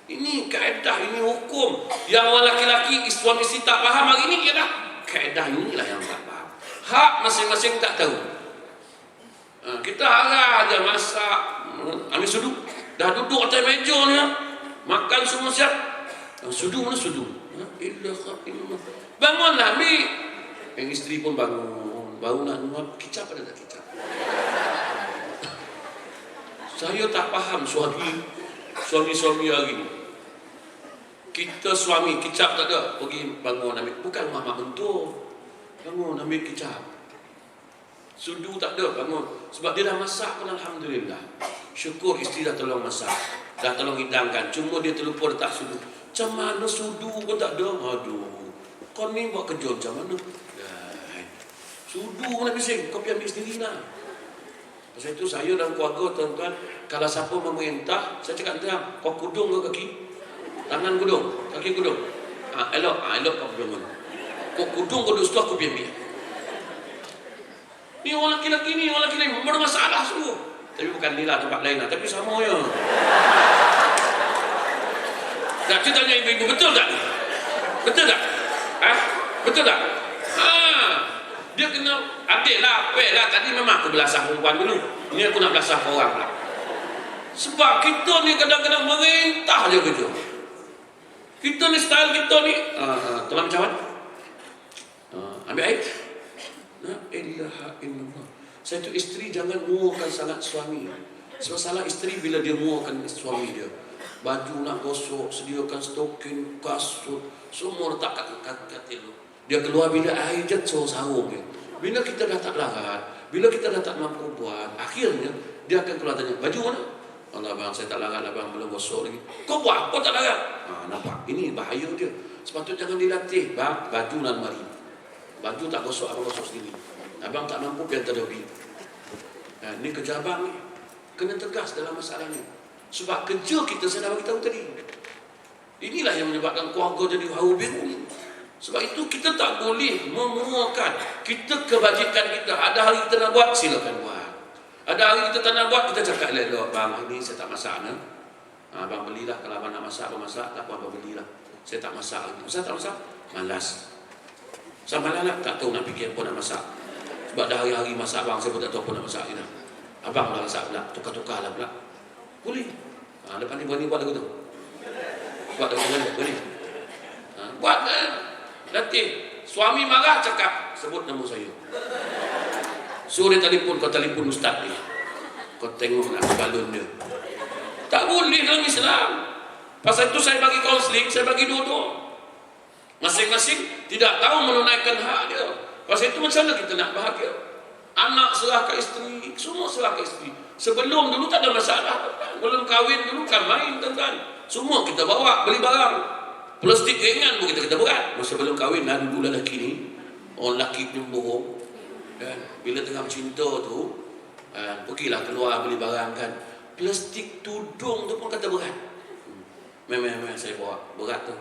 Ini kaedah, ini hukum. Yang orang laki-laki, suami isteri tak faham hari ini ialah kaedah inilah yang tak faham. Hak masing-masing tak tahu. Kita harap aja masak, ambil sudu, dah duduk atas meja ni, makan semua siap. Sudu mana sudu? Bangunlah ambil. Yang isteri pun bangun, baru nak nuap, kicap ada tak kicap? Saya tak faham suami-suami hari ni. Kita suami kicap tak ada, pergi bangun ambil, bukan mamak bentuk. Bangun ambil kicap. Sudu tak ada, bangun. Sebab dia dah masak pun alhamdulillah. Syukur isteri dah tolong masak, dah tolong hidangkan. Cuma dia terlupa letak sudu. Macam mana sudu pun tak ada? Aduh, kau ni buat kerja macam mana? Sudu mana bising? Kau pergi ambil sendiri lah. Pasal itu saya dan keluarga tuan-tuan, kalau siapa memerintah, saya cakap terang, kau kudung ke kaki? Tangan kudung, kaki kudung. Elok kau kudung. Kau kudung kau duduk situ, aku pergi ambil. Ni orang lelaki ni bermasalah semua. Tapi bukan ni lah, tempat lain lah, tapi sama je. Tak, kita tanya ibu-ibu, betul tak? Betul tak? Betul tak? Dia kena adik lah, tadi memang aku belasah perempuan dulu. Ini aku nak belasah orang pula. Sebab kita ni kadang-kadang merintah je kerja. Kita ni style kita ni, tolong cawan. Ambil air. La ilaha illallah. Saya tu isteri jangan muakan sangat suami. Sebab salah isteri bila dia muakan suami dia. Baju nak gosok, sediakan stokin, kasut, semua letak kat katil. Dia keluar bila air jatuh sarung dia. Bila kita dah tak larat, bila kita dah tak mampu buat, akhirnya dia akan keluar tanya, baju mana? Allah bang, saya tak larat lah bang, belum gosok lagi. Kau buat apa tak larat? Nampak, ini bahaya dia. Sepatutnya jangan dilatih. Bang, baju dan mari. Baju tak gosok, abang gosok sendiri. Abang tak mampu, biar terlebih. Ini kerja abang ni. Kena tegas dalam masalah ni. Sebab kerja kita, saya dah bagi tahu tadi. Inilah yang menyebabkan keluarga jadi haru biru ni. Sebab itu kita tak boleh memuakan. Kita kebajikan kita. Ada hari kita nak buat, silakan buat. Ada hari kita tak nak buat, kita cakap elok. Bang, ini saya tak masak. Abang belilah. Kalau abang nak masak, abang masak. Tak apa, abang belilah. Saya tak masak lagi. Masak tak masak? Malas. Sama lah, tak tahu nak fikir apa nak masak. Sebab dah hari-hari masak abang, saya pun tak tahu apa nak masak ni dah. Abang lah masak pula, tukar-tukar lah pula. Boleh. Lepas ni berani buat lagu tu. Buat lagu tu, boleh. Buat lah. Latih. Suami marah, cakap, sebut nama saya. Suruh dia telefon, kau telefon ustaz ni. Kau tengok nak balon dia. Tak boleh dalam Islam. Pasal itu saya bagi kaunseling, saya bagi dua-dua. Masing-masing tidak tahu menunaikan hak dia. Pasal itu macam mana kita nak bahagia? Anak serah ke isteri, semua serah ke isteri. Sebelum dulu tak ada masalah. Belum kahwin dulu kan main tuan-tuan. Semua kita bawa beli barang. Plastik ringan pun kita berat. Masa belum kahwin lah dulu lelaki ni. Orang lelaki pun bohong. Kan? Bila tengah cinta tu, pergilah keluar beli barang kan. Plastik tudung tu pun kata berat. Memang saya bawa berat tu.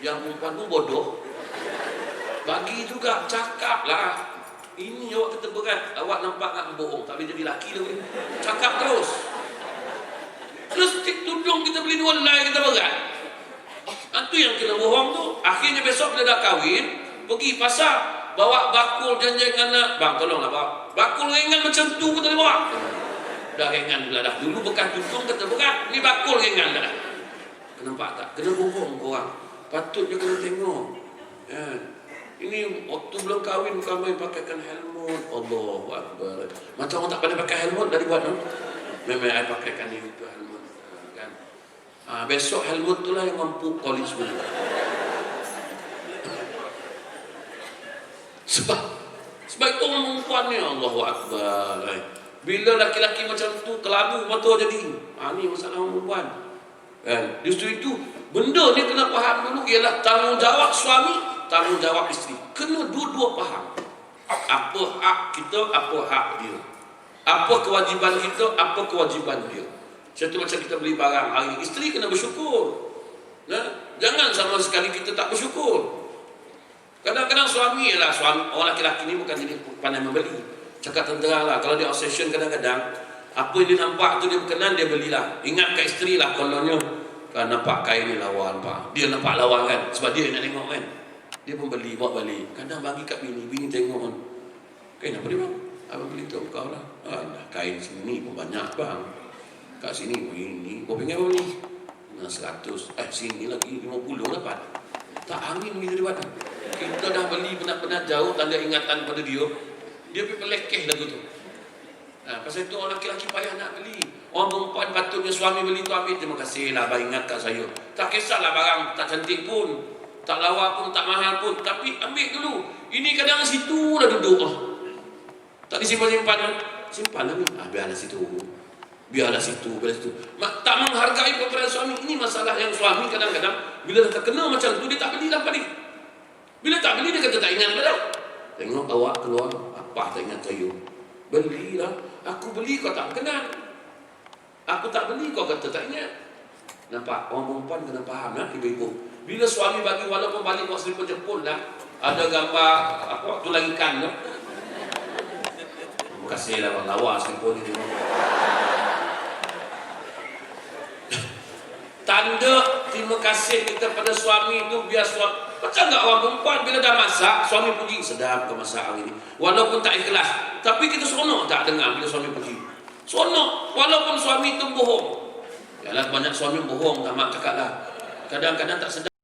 Yang perempuan pun bodoh. Bagi juga cakap lah. Ini awak kata berat, awak nampak nak bohong, tak boleh jadi laki dah. Cakap terus. Plastik tudung kita beli dua helai kita berat. Itu yang kena bohong tu. Akhirnya besok bila dah kahwin, pergi pasar, bawa bakul janji anak. Bang tolonglah bawa bakul ringan macam tu pun tak boleh bawa. Dah ringan pula dah. Dulu bekas tudung kata berat, ni bakul ringan dah. Nampak tak? Kena bohong korang. Patutnya kena tengok. Ini waktu belum kahwin bukan main pakaikan helmet. Allahu Akbar. Macam orang tak pandai pakai helmet dah dibuat. Memang saya pakaikan itu helmet. Kan? Besok helmet tu lah yang mampu college dulu. Sebab itu orang perempuan ni Allahu Akbar. Bila laki-laki macam tu kelabu mata jadi. Ni masalah orang perempuan. Kan? Justru itu benda ni kena faham dulu ialah tanggungjawab suami, tanggungjawab isteri. Kena dua-dua faham. Apa hak kita, apa hak dia. Apa kewajiban kita, apa kewajiban dia. Contoh macam kita beli barang hari, isteri kena bersyukur. Jangan sama sekali kita tak bersyukur. Kadang-kadang suami ialah suami, orang laki-laki ni bukan jadi pandai membeli. Cakap terang lah, kalau dia obsession kadang-kadang apa yang dia nampak tu dia berkenan, dia belilah. Ingat kat isteri lah kononnya. Kan nampak kain ni lawan pak. Dia nampak lawan kan. Sebab dia nak tengok kan. Dia pun beli, bawa balik. Kadang bagi kat bini tengok kan. Kain apa dia bang? Abang beli tu kau lah. Kain sini pun banyak bang. Kat sini pun ini. Kau pengen apa ni? 100. Sini lagi 50 dapat. Tak angin begitu dia buat. Kita dah beli penat-penat jauh, tanda ingatan pada dia. Dia pergi pelekeh lagu tu. Pasal itu orang lelaki payah nak beli. Orang perempuan patutnya suami beli tu ambil. Terima kasih lah abang ingat kat saya. Tak kisahlah barang tak cantik pun, tak lawa pun, tak mahal pun, tapi ambil dulu. Ini kadang situ lah duduk. Tak disimpan-simpan kan? Simpan lah ni. Biarlah situ. Biarlah situ. Tak menghargai peperangan suami. Ini masalah yang suami kadang-kadang bila dah terkena macam tu dia tak beli lah balik. Bila tak beli dia kata tak ingat dah. Tengok awak keluar, apa tak ingat saya. Belilah. Aku beli kau tak kenal. Aku tak beli kau kata tak ingat. Nampak? Orang perempuan kena faham lah ibu-ibu. Bila suami bagi walaupun balik buat selipar Jepun lah, ada gambar apa tulang ikan lah. Terima kasih lah bang lawa selipar ni. Tanda terima kasih kita pada suami itu biar suami. Macam tak orang perempuan bila dah masak, suami puji, sedap kau masak hari ni. Walaupun tak ikhlas, tapi kita seronok tak dengar bila suami puji. Seronok, walaupun suami itu bohong. Yalah banyak suami bohong, tak mak cakap lah. Kadang-kadang tak sedap.